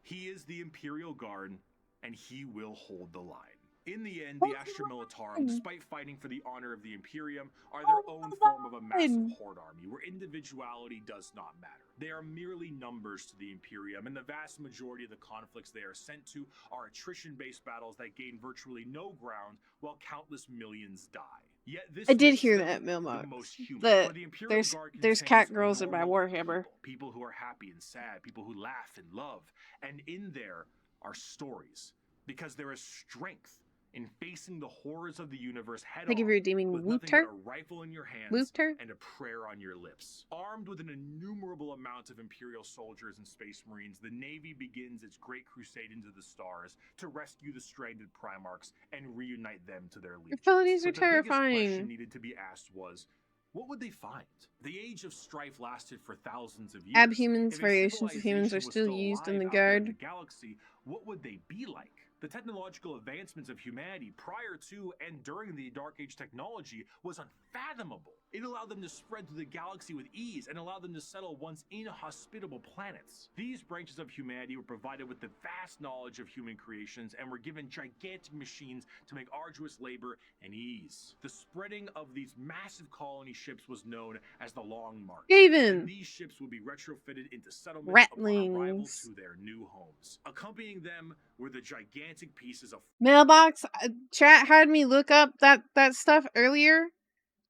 He is the Imperial Guard, and he will hold the line. In the end, the Astra Militarum, despite fighting for the honor of the Imperium, are their own form of a massive horde army, where individuality does not matter. They are merely numbers to the Imperium, and the vast majority of the conflicts they are sent to are attrition-based battles that gain virtually no ground, while countless millions die. Yet this I did makes hear them that, Mailbox. the most human. For the Imperial Guard There's contains cat girls in my normal Warhammer. people who are happy and sad, people who laugh and love, and in there are stories, because there is strength in facing the horrors of the universe head Thank you for on, redeeming with nothing but Wooter. a rifle in your hands Wooter. and a prayer on your lips. Armed with an innumerable amount of Imperial soldiers and Space Marines, the Navy begins its great crusade into the stars to rescue the stranded Primarchs and reunite them to their legions. Your abilities are But the biggest question terrifying. needed to be asked was, what would they find? The age of strife lasted for thousands of years. Abhumans, If a variations of humans are civilization was still used in the alive out there in Guard. the galaxy, what would they be like? The technological advancements of humanity prior to and during the Dark Age technology was unfathomable. It allowed them to spread through the galaxy with ease and allowed them to settle once inhospitable planets. These branches of humanity were provided with the vast knowledge of human creations and were given gigantic machines to make arduous labor and ease. The spreading of these massive colony ships was known as the Long March. Skaven. These ships would be retrofitted into settlements upon arrival Ratlings. to their new homes. Accompanying them were the gigantic pieces of Mailbox. Chat had me look up that stuff earlier.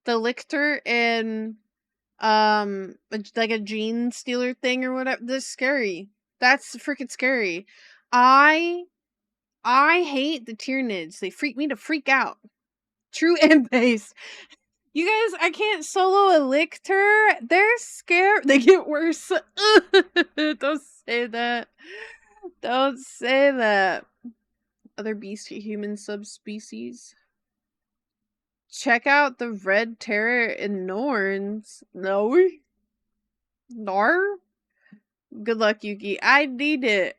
The Lictor and like a gene stealer thing or whatever. That's scary. That's freaking scary. I hate the Tyranids. They freak me to freak out. True and based. You guys, I can't solo a Lictor. They're scared. They get worse. Don't say that. Don't say that. Other beast human subspecies. Check out the Red Terror in Norns. No? Nar? Good luck, Yuki. I need it.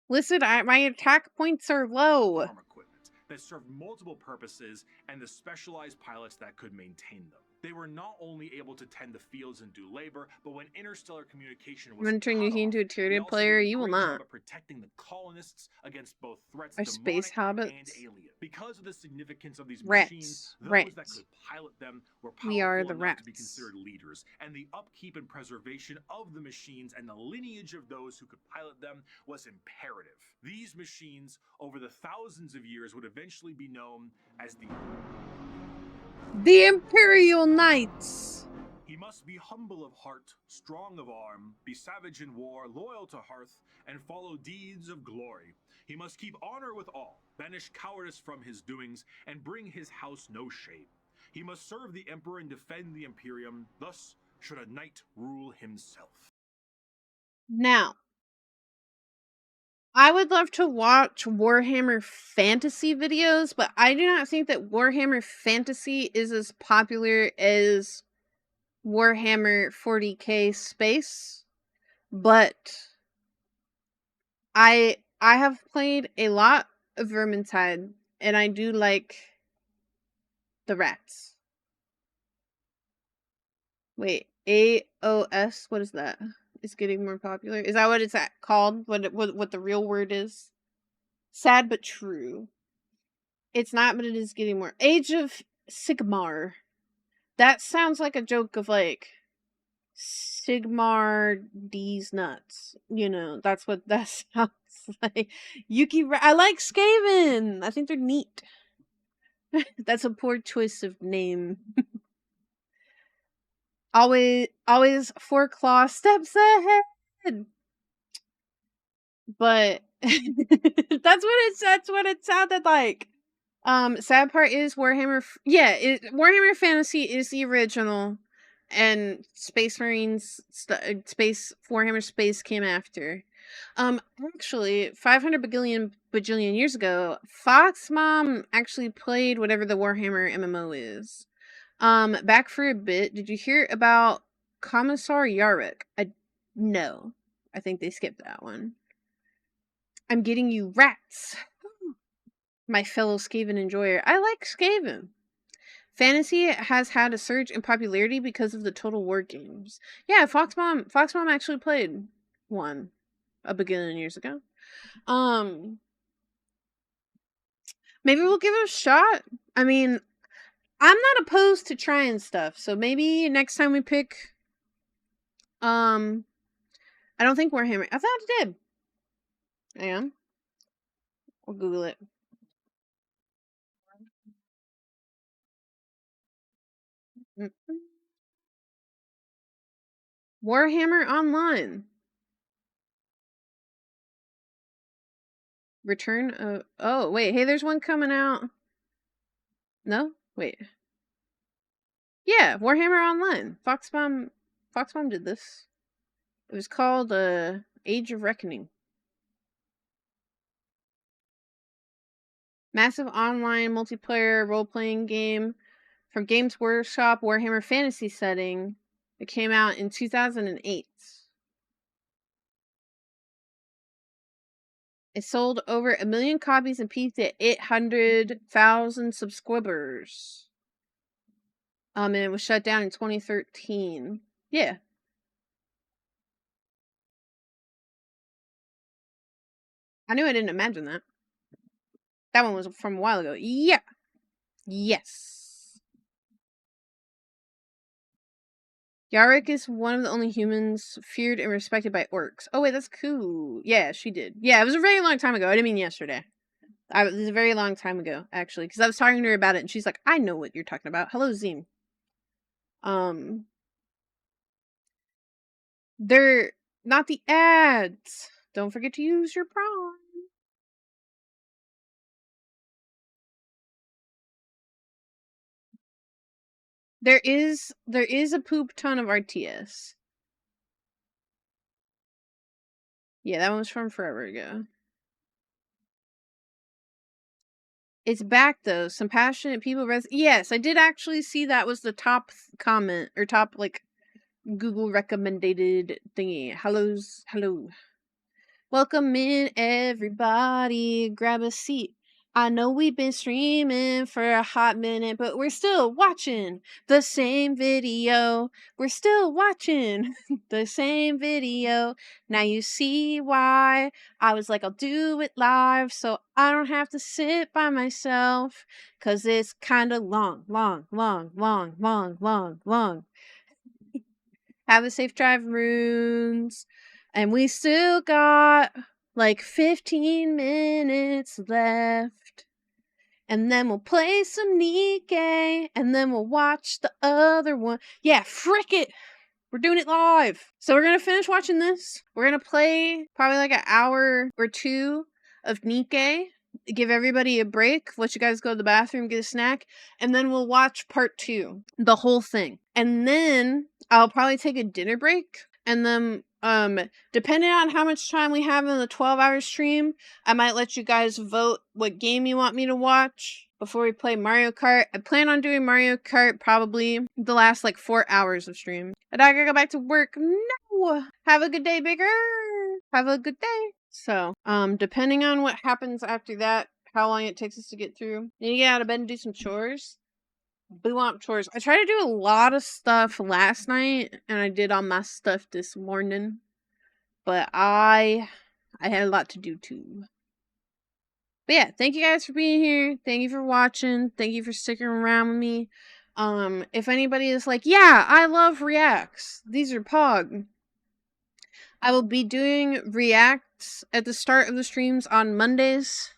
Listen, my attack points are low. farm equipment that served multiple purposes and the specialized pilots that could maintain them. They were not only able to tend the fields and do labor, but when interstellar communication was I'm gonna turn Yuki into a Tyranid player. You will not. Protecting the colonists against both threats Our demonic space hobbits. and alien. Because of the significance of these Rats. machines, those Rats. that could pilot them were We are powerful the enough to be rats. considered leaders, and the upkeep and preservation of the machines and the lineage of those who could pilot them was imperative. These machines, over the thousands of years, would eventually be known as The Imperial Knights. He must be humble of heart, strong of arm, be savage in war, loyal to hearth, and follow deeds of glory. He must keep honor with all, banish cowardice from his doings, and bring his house no shame. He must serve the Emperor and defend the Imperium, thus should a knight rule himself. Now, I would love to watch Warhammer Fantasy videos, but I do not think that Warhammer Fantasy is as popular as Warhammer 40k Space. But I have played a lot of Vermintide, and I do like the rats. Wait, AOS? What is that? It's getting more popular. Is that what it's called? What the real word is? Sad but true. It's not, but it is getting more. Age of Sigmar. That sounds like a joke of like Sigmar D's nuts. You know, that's what that sounds like. I like Skaven. I think they're neat. That's a poor choice of name. Always 4 claw steps ahead. But that's what it sounded like. Sad part is Warhammer. Warhammer Fantasy is the original, and Space Marines, Warhammer Space came after. Actually, 500 bajillion years ago, Fox Mom actually played whatever the Warhammer MMO is. Back for a bit, did you hear about Commissar Yarrick? No. I think they skipped that one. I'm getting you rats. My fellow Skaven enjoyer. I like Skaven. Fantasy has had a surge in popularity because of the Total War games. Yeah, Fox Mom actually played one a bajillion years ago. Maybe we'll give it a shot. I mean, I'm not opposed to trying stuff, so maybe next time we pick I don't think Warhammer. I thought it did. Hang on. We'll Google it. Warhammer Online. Return of... Oh, wait. Hey, there's one coming out. No? Wait. Yeah, Warhammer Online. Foxbomb did this. It was called Age of Reckoning. Massive online multiplayer role-playing game from Games Workshop Warhammer Fantasy setting. It came out in 2008. It sold over 1 million copies and peaked at 800,000 subscribers. And it was shut down in 2013. Yeah. I knew I didn't imagine that. That one was from a while ago. Yeah. Yes. Yarrick is one of the only humans feared and respected by orcs. Oh, wait, that's cool. Yeah, she did. Yeah, it was a very long time ago. I didn't mean yesterday. It was a very long time ago, actually, because I was talking to her about it, and she's like, I know what you're talking about. Hello, Zine. They're not the ads. Don't forget to use your Prime. There is a poop ton of RTS. Yeah, that one was from forever ago. It's back though. Some passionate people. Yes, I did actually see that was the top comment or top like Google recommended thingy. Hello. Welcome in everybody. Grab a seat. I know we've been streaming for a hot minute, but we're still watching the same video. We're still watching the same video. Now you see why I was like, I'll do it live so I don't have to sit by myself. 'Cause it's kind of long. Have a safe drive, Runes. And we still got like 15 minutes left. And then we'll play some Nikkei. And then we'll watch the other one. Yeah, frick it. We're doing it live. So we're going to finish watching this. We're going to play probably like an hour or two of Nikkei. Give everybody a break. Let you guys go to the bathroom, get a snack. And then we'll watch part 2. The whole thing. And then I'll probably take a dinner break. And then, depending on how much time we have in the 12-hour stream, I might let you guys vote what game you want me to watch before we play Mario Kart. I plan on doing Mario Kart probably the last like 4 hours of stream. And I gotta go back to work. No! Have a good day, Bigger! Have a good day. So, depending on what happens after that, how long it takes us to get through. Need to get out of bed and do some chores. Boo-womp chores. I tried to do a lot of stuff last night, and I did all my stuff this morning. But I had a lot to do too. But yeah, thank you guys for being here. Thank you for watching. Thank you for sticking around with me. If anybody is like, yeah, I love reacts. These are Pog. I will be doing reacts at the start of the streams on Mondays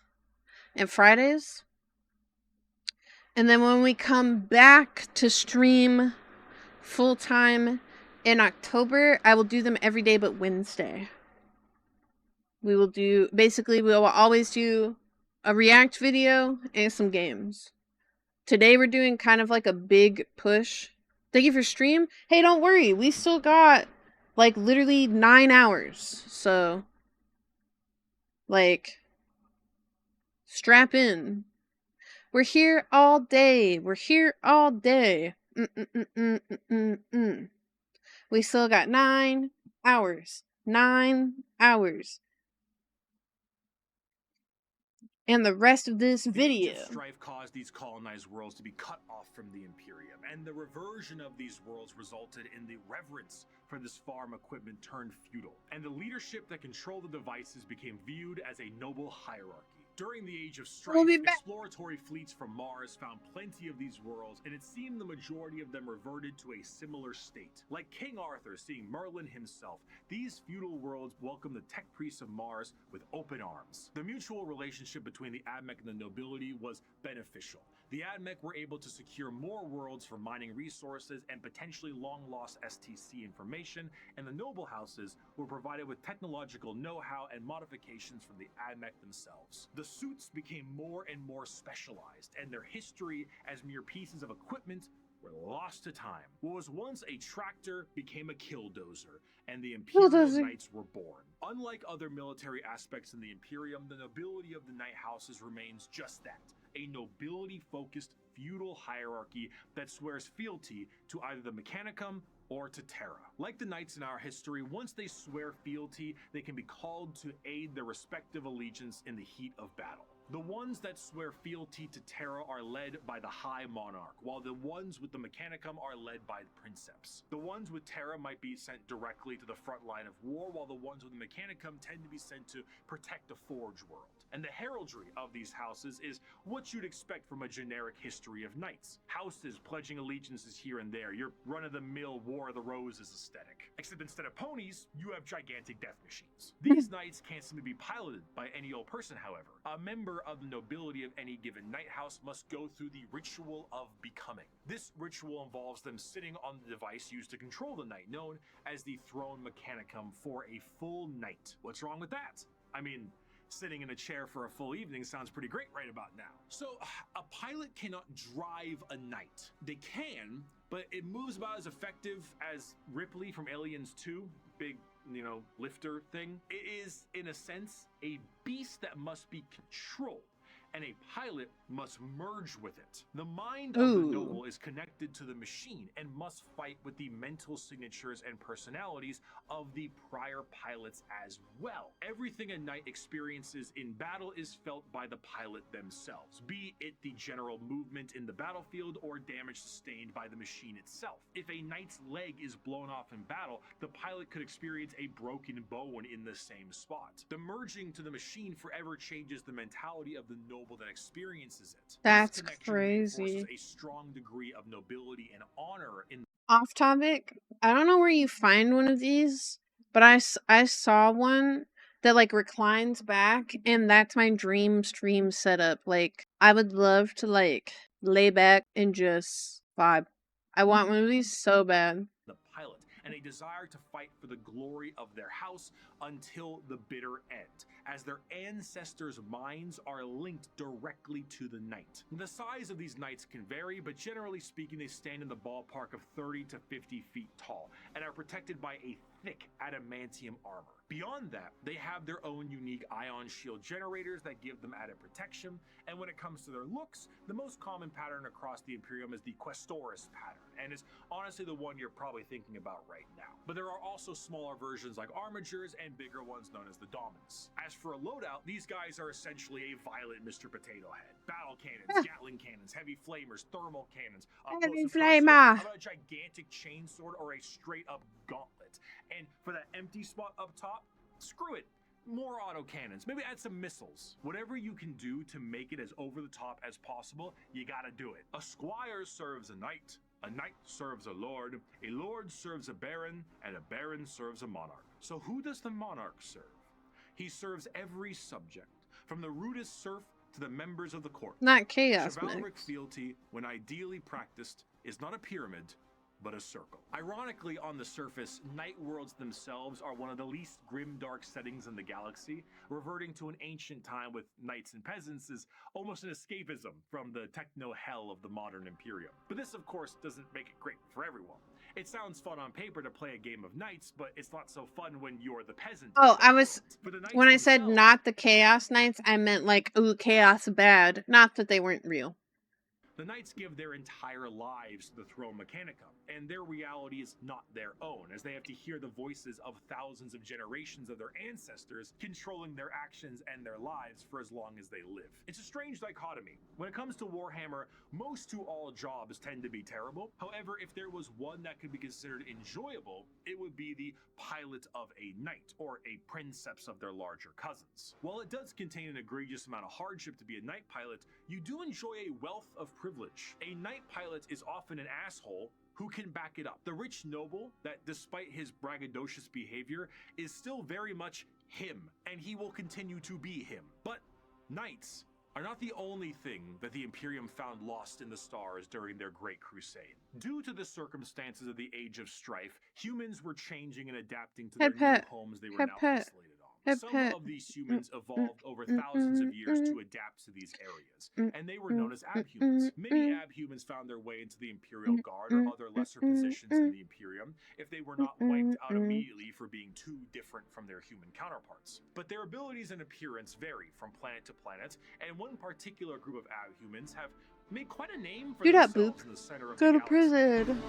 and Fridays. And then when we come back to stream full time in October, I will do them every day but Wednesday. We will always do a react video and some games. Today we're doing kind of like a big push. Thank you for stream. Hey, don't worry. We still got like literally 9 hours. So Like, strap in. We're here all day. We're here all day. We still got 9 hours. 9 hours. And the rest of this video. The age of strife caused these colonized worlds to be cut off from the Imperium, and the reversion of these worlds resulted in the reverence for this farm equipment turned feudal, and the leadership that controlled the devices became viewed as a noble hierarchy. During the Age of Strife, exploratory fleets from Mars found plenty of these worlds, and it seemed the majority of them reverted to a similar state. Like King Arthur seeing Merlin himself, these feudal worlds welcomed the tech priests of Mars with open arms. The mutual relationship between the Admech and the nobility was beneficial. The Admech were able to secure more worlds for mining resources and potentially long-lost STC information, and the noble houses were provided with technological know-how and modifications from the Admech themselves. The suits became more and more specialized, and their history as mere pieces of equipment were lost to time. What was once a tractor became a killdozer, and the Imperial Knights were born. Unlike other military aspects in the Imperium, the nobility of the Knight houses remains just that, a nobility-focused feudal hierarchy that swears fealty to either the Mechanicum or to Terra. Like the Knights in our history, once they swear fealty, they can be called to aid their respective allegiance in the heat of battle. The ones that swear fealty to Terra are led by the High Monarch, while the ones with the Mechanicum are led by the Princeps. The ones with Terra might be sent directly to the front line of war, while the ones with the Mechanicum tend to be sent to protect the Forge world. And the heraldry of these houses is what you'd expect from a generic history of knights. Houses pledging allegiances here and there, your run-of-the-mill War of the Roses aesthetic. Except instead of ponies, you have gigantic death machines. These knights can't seem to be piloted by any old person, however. A member of the nobility of any given knight house must go through the ritual of becoming. This ritual involves them sitting on the device used to control the knight, known as the Throne Mechanicum, for a full night. What's wrong with that? I mean, sitting in a chair for a full evening sounds pretty great right about now. So, a pilot cannot drive a knight. They can, but it moves about as effective as Ripley from Aliens 2, big, lifter thing. It is, in a sense, a beast that must be controlled, and a pilot must merge with it. The mind of the noble is connected to the machine and must fight with the mental signatures and personalities of the prior pilots as well. Everything a knight experiences in battle is felt by the pilot themselves, be it the general movement in the battlefield or damage sustained by the machine itself. If a knight's leg is blown off in battle, the pilot could experience a broken bone in the same spot. The merging to the machine forever changes the mentality of the noble that experiences it. That's crazy. A strong degree of nobility and honor in off topic. I don't know where you find one of these, but I saw one that like reclines back, and that's my dream stream setup. Like, I would love to like lay back and just vibe. I want one of these so bad. The pilot, and a desire to fight for the glory of their house until the bitter end, as their ancestors' minds are linked directly to the knight. The size of these knights can vary, but generally speaking, they stand in the ballpark of 30 to 50 feet tall and are protected by a thick adamantium armor. Beyond that, they have their own unique ion shield generators that give them added protection, and when it comes to their looks, the most common pattern across the Imperium is the Questoris pattern, and is honestly the one you're probably thinking about right now. But there are also smaller versions like Armigers and bigger ones known as the Dominus. As for a loadout, these guys are essentially a violent Mr. Potato Head. Battle cannons, Gatling cannons, heavy flamers, thermal cannons, heavy flamer, a gigantic chainsword, or a straight up gauntlet. And for that empty spot up top, screw it. More autocannons, maybe add some missiles. Whatever you can do to make it as over the top as possible, you gotta do it. A squire serves a knight serves a lord serves a baron, and a baron serves a monarch. So who does the monarch serve? He serves every subject, from the rudest serf to the members of the court. Not chaos. Chivalric fealty, when ideally practiced, is not a pyramid, but a circle. Ironically, on the surface, night worlds themselves are one of the least grimdark settings in the galaxy. Reverting to an ancient time with knights and peasants is almost an escapism from the techno-hell of the modern Imperium. But this, of course, doesn't make it great for everyone. It sounds fun on paper to play a game of knights, but it's not so fun when you're the peasant. Oh, when I said not the Chaos Knights, I meant like, ooh, chaos bad. Not that they weren't real. The knights give their entire lives to the throne mechanicum, and their reality is not their own, as they have to hear the voices of thousands of generations of their ancestors controlling their actions and their lives for as long as they live. It's a strange dichotomy. When it comes to Warhammer, most to all jobs tend to be terrible. However, if there was one that could be considered enjoyable, it would be the pilot of a knight, or a princeps of their larger cousins. While it does contain an egregious amount of hardship to be a knight pilot, you do enjoy a wealth of privilege. A knight pilot is often an asshole who can back it up. The rich noble that, despite his braggadocious behavior, is still very much him, and he will continue to be him. But knights are not the only thing that the Imperium found lost in the stars during their Great Crusade. Due to the circumstances of the Age of Strife, humans were changing and adapting to their new homes they were now isolated on. Some of these humans evolved over thousands of years to adapt to these areas, and they were known as abhumans. Many abhumans found their way into the Imperial Guard or other lesser positions in the Imperium if they were not wiped out immediately for being too different from their human counterparts. But their abilities and appearance vary from planet to planet, and one particular group of abhumans have made quite a name for themselves in the center of the galaxy. Go to prison.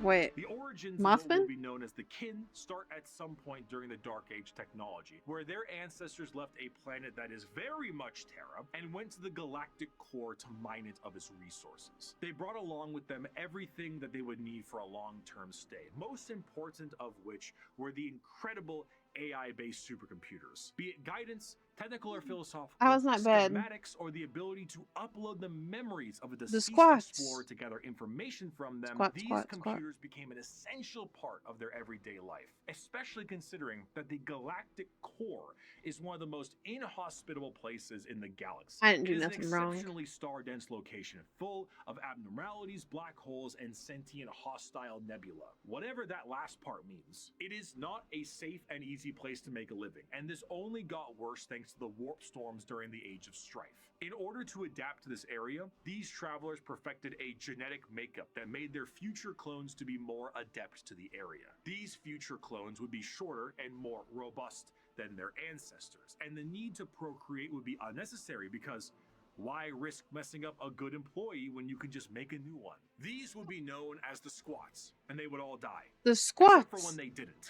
Wait, the origins Mothman? of what will be known as the kin start at some point during the Dark Age technology, where their ancestors left a planet that is very much Terra and went to the galactic core to mine it of its resources. They brought along with them everything that they would need for a long-term stay, most important of which were the incredible AI-based supercomputers, be it guidance, technical or philosophical, schematics, or the ability to upload the memories of a deceased explorer to gather information from them. These computers became an essential part of their everyday life, especially considering that the galactic core is one of the most inhospitable places in the galaxy. I didn't do nothing wrong. It is an exceptionally star-dense location, full of abnormalities, black holes, and sentient hostile nebula. Whatever that last part means, it is not a safe and easy place to make a living, and this only got worse thanks to the warp storms during the Age of Strife. In order to adapt to this area, these travelers perfected a genetic makeup that made their future clones to be more adept to the area. These future clones would be shorter and more robust than their ancestors, and the need to procreate would be unnecessary because why risk messing up a good employee when you can just make a new one? These would be known as the squats, and they would all die. The squats? Except for when they didn't.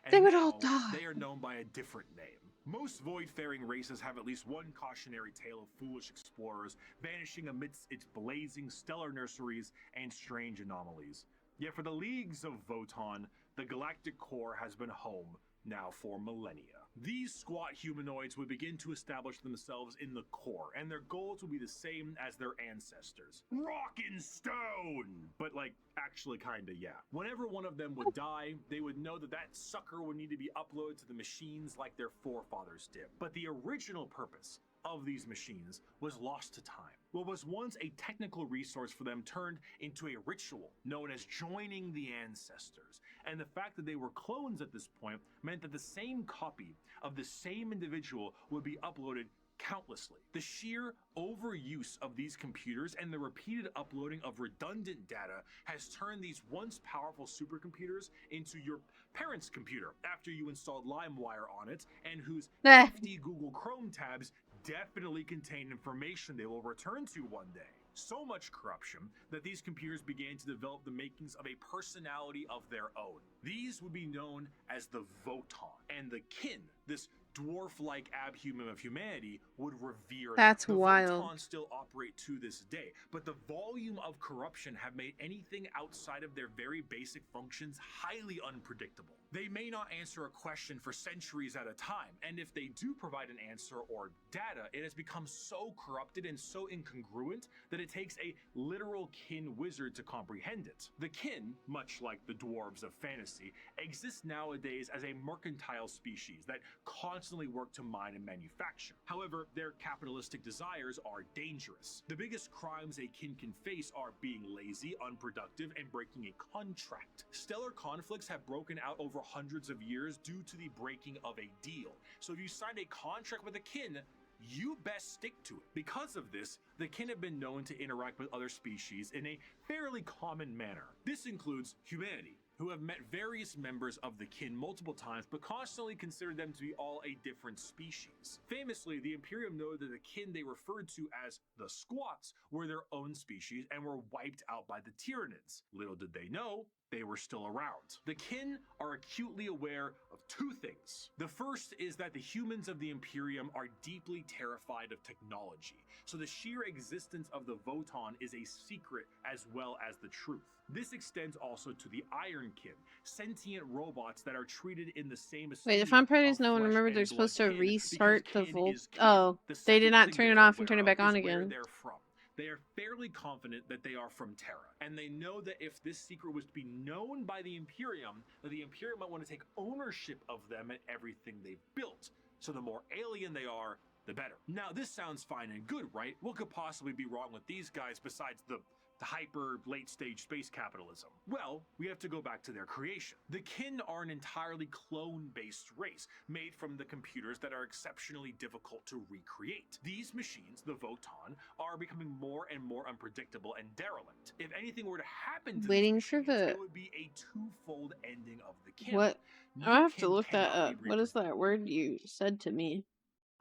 And they would all die. They are known by a different name. Most void-faring races have at least one cautionary tale of foolish explorers vanishing amidst its blazing stellar nurseries and strange anomalies. Yet for the leagues of Votan, the galactic core has been home now for millennia. These squat humanoids would begin to establish themselves in the core, and their goals would be the same as their ancestors. Rock and stone! But like, actually kinda, yeah. Whenever one of them would die, they would know that that sucker would need to be uploaded to the machines like their forefathers did. But the original purpose of these machines was lost to time. What was once a technical resource for them turned into a ritual known as joining the ancestors. And the fact that they were clones at this point meant that the same copy of the same individual would be uploaded countlessly. The sheer overuse of these computers and the repeated uploading of redundant data has turned these once powerful supercomputers into your parents' computer after you installed LimeWire on it, and whose hefty Google Chrome tabs definitely contain information they will return to one day. So much corruption that these computers began to develop the makings of a personality of their own. These would be known as the Votan, and the kin, this dwarf-like abhuman of humanity, would revere them. That's the wild. Votan still operate to this day, but the volume of corruption have made anything outside of their very basic functions highly unpredictable. They may not answer a question for centuries at a time, and if they do provide an answer or data, it has become so corrupted and so incongruent that it takes a literal kin wizard to comprehend it. The kin, much like the dwarves of fantasy, exist nowadays as a mercantile species that constantly constantly work to mine and manufacture. However, their capitalistic desires are dangerous. The biggest crimes a kin can face are being lazy, unproductive, and breaking a contract. Stellar conflicts have broken out over hundreds of years due to the breaking of a deal. So if you signed a contract with a kin, you best stick to it. Because of this, the kin have been known to interact with other species in a fairly common manner. This includes humanity, who have met various members of the kin multiple times but constantly considered them to be all a different species. Famously, the Imperium noted that the kin they referred to as the Squats were their own species and were wiped out by the Tyranids. Little did they know, they were still around. The kin are acutely aware of two things. The first is that the humans of the Imperium are deeply terrified of technology, so the sheer existence of the Votan is a secret as well as the truth. This extends also to the Iron Kin, sentient robots that are treated in the same esteem. Wait, the fun part is of no one flesh remembered and they're blood supposed to kin, restart the because kin Volt. is kin. Oh, The they did second not thing turn they it are off and turn it aware back of on is where again. they're from. They are fairly confident that they are from Terra, and they know that if this secret was to be known by the Imperium, that the Imperium might want to take ownership of them and everything they've built. So the more alien they are, the better. Now, this sounds fine and good, right? What could possibly be wrong with these guys besides the hyper late-stage space capitalism? Well, we have to go back to their creation. The kin are an entirely clone-based race, made from the computers that are exceptionally difficult to recreate. These machines, the Votan, are becoming more and more unpredictable and derelict. If anything were to happen to Waiting these for machines, the... it would be a twofold ending of the kin. What? New I have to kin look that cannot be up. What is reproduced. that word you said to me?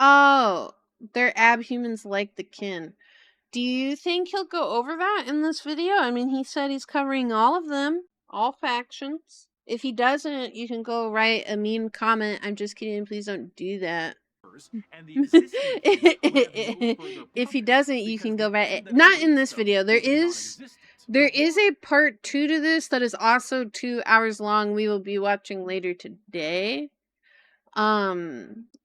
Oh, they're abhumans like the kin. Do you think he'll go over that in this video? I mean, he said he's covering all of them, all factions. If he doesn't, you can go write a mean comment. I'm just kidding. Please don't do that. And the existing kin would have no further If he purpose, doesn't, you because can the go end write that not in awaits this them video. There is non-existent. there The is a part 2 to this that is also 2 hours long. We will be watching later today.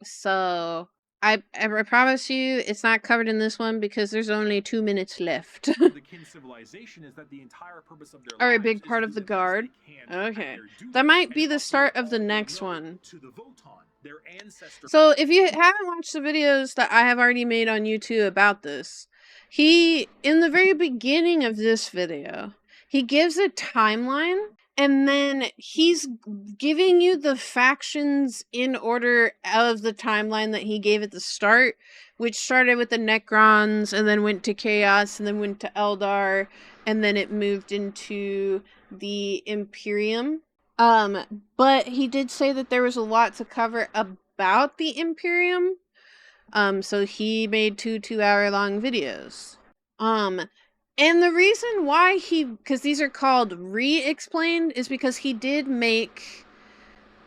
So I promise you it's not covered in this one because there's only 2 minutes left. The kin civilization is that the entire purpose of their Or a lives big is part to of do the best guard. they can at Okay. their duty, That might and be the also start of the all they next know one. to the Votan, their ancestor. So if you haven't watched the videos that I have already made on YouTube about this, in the very beginning of this video, he gives a timeline and then he's giving you the factions in order of the timeline that he gave at the start, which started with the Necrons and then went to Chaos and then went to Eldar and then it moved into the Imperium. But he did say that there was a lot to cover about the Imperium. So he made 2 hour-long videos. And the reason why because these are called re-explained, is because he did make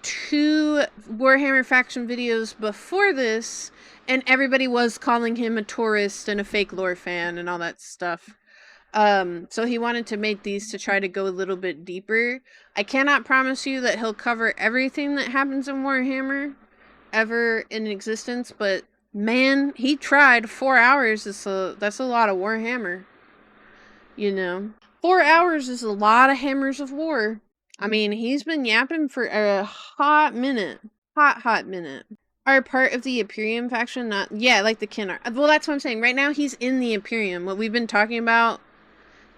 2 Warhammer faction videos before this, and everybody was calling him a tourist and a fake lore fan and all that stuff. So he wanted to make these to try to go a little bit deeper. I cannot promise you that he'll cover everything that happens in Warhammer ever in existence, but man, he tried. 4 hours that's a lot of Warhammer. You know, 4 hours is a lot of Hammers of War. I mean, he's been yapping for a hot minute. Hot minute. Are part of the Imperium faction? Not, yeah, like the kin are. Well, that's what I'm saying. Right now, he's in the Imperium. What we've been talking about,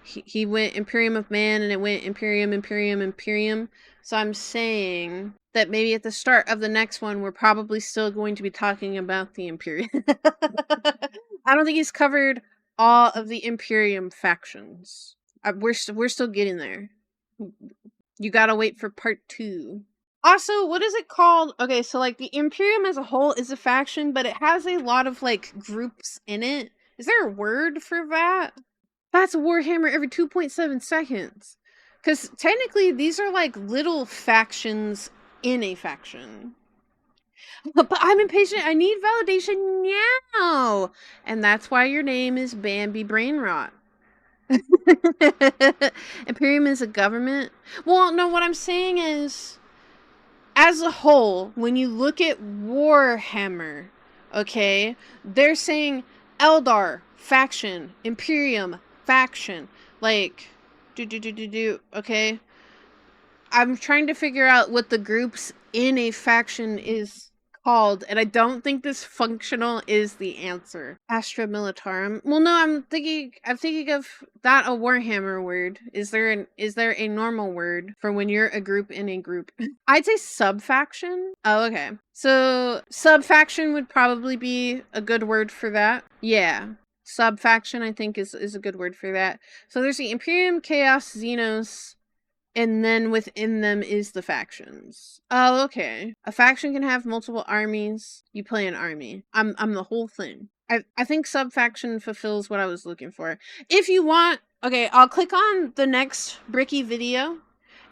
he went Imperium of Man, and it went Imperium. So I'm saying that maybe at the start of the next one, we're probably still going to be talking about the Imperium. I don't think he's covered all of the Imperium factions. We're still getting there. You gotta wait for part 2. Also, what is it called? Okay, so like the Imperium as a whole is a faction, but it has a lot of like groups in it. Is there a word for that? That's a Warhammer every 2.7 seconds. Because technically, these are like little factions in a faction. But I'm impatient. I need validation now. And that's why your name is Bambi Brainrot. Imperium is a government. Well, no, what I'm saying is, as a whole, when you look at Warhammer, okay, they're saying Eldar, faction, Imperium, faction. Like, okay? I'm trying to figure out what the groups in a faction is called, and I don't think this functional is the answer. Astra Militarum. Well, no, I'm thinking of that a Warhammer word. Is there a normal word for when you're a group in a group? I'd say subfaction. Oh, okay. So subfaction would probably be a good word for that. Yeah. Subfaction, I think, is a good word for that. So there's the Imperium, Chaos, Xenos, and then within them is the factions. Oh, okay. A faction can have multiple armies. You play an army. I'm the whole thing. I think subfaction fulfills what I was looking for. If you want, okay, I'll click on the next Bricky video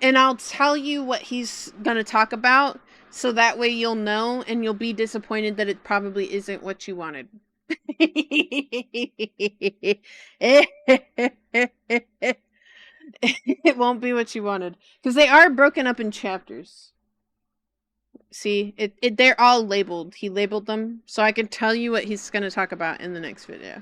and I'll tell you what he's gonna talk about, so that way you'll know and you'll be disappointed that it probably isn't what you wanted. It won't be what you wanted, because they are broken up in chapters. See, they're all labeled. He labeled them, so I can tell you what he's going to talk about in the next video.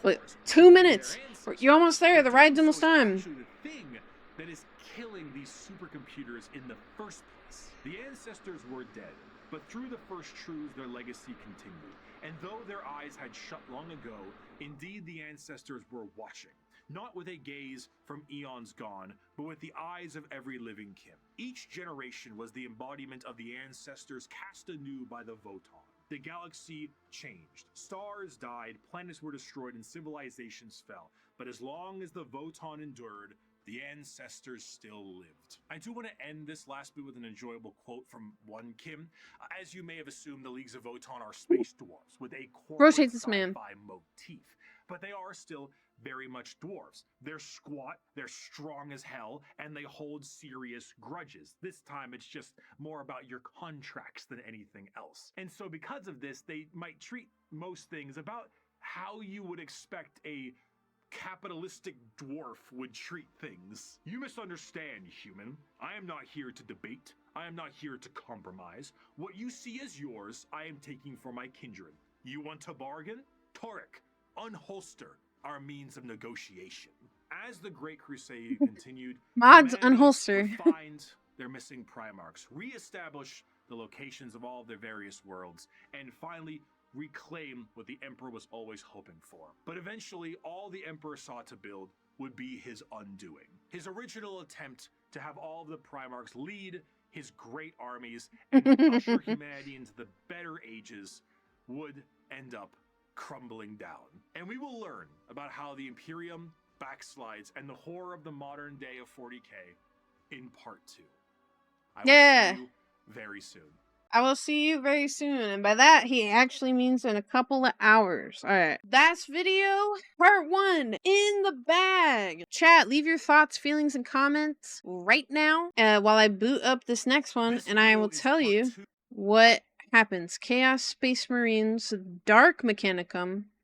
But 2 minutes. You're almost there. The ride's almost done. The thing that is killing these supercomputers in the first place. The ancestors were dead, but through the first truths, their legacy continued. And though their eyes had shut long ago, indeed the ancestors were watching. Not with a gaze from eons gone, but with the eyes of every living kin. Each generation was the embodiment of the ancestors cast anew by the Votan. The galaxy changed. Stars died, planets were destroyed, and civilizations fell. But as long as the Votan endured, the ancestors still lived. I do want to end this last bit with an enjoyable quote from one Kim. As you may have assumed, the Leagues of Votan are space dwarves with a corporate sci-fi motif. But they are still very much dwarves. They're squat, they're strong as hell, and they hold serious grudges. This time it's just more about your contracts than anything else. And so because of this, they might treat most things about how you would expect a capitalistic dwarf would treat things. You misunderstand, human. I am not here to debate. I am not here to compromise. What you see as yours, I am taking for my kindred. You want to bargain? Torek, unholster our means of negotiation. As the Great Crusade continued, mods unholster. Find their missing Primarchs, reestablish the locations of all of their various worlds, and finally reclaim what the Emperor was always hoping for. But eventually, all the Emperor sought to build would be his undoing. His original attempt to have all of the Primarchs lead his great armies and usher humanity into the better ages would end up crumbling down. And we will learn about how the Imperium backslides and the horror of the modern day of 40k in part 2. I will see you very soon. I will see you very soon. And by that, he actually means in a couple of hours. Alright. That's video part 1 in the bag. Chat, leave your thoughts, feelings, and comments right now while I boot up this next one, and I will tell you what happens. Chaos Space Marines Dark Mechanicum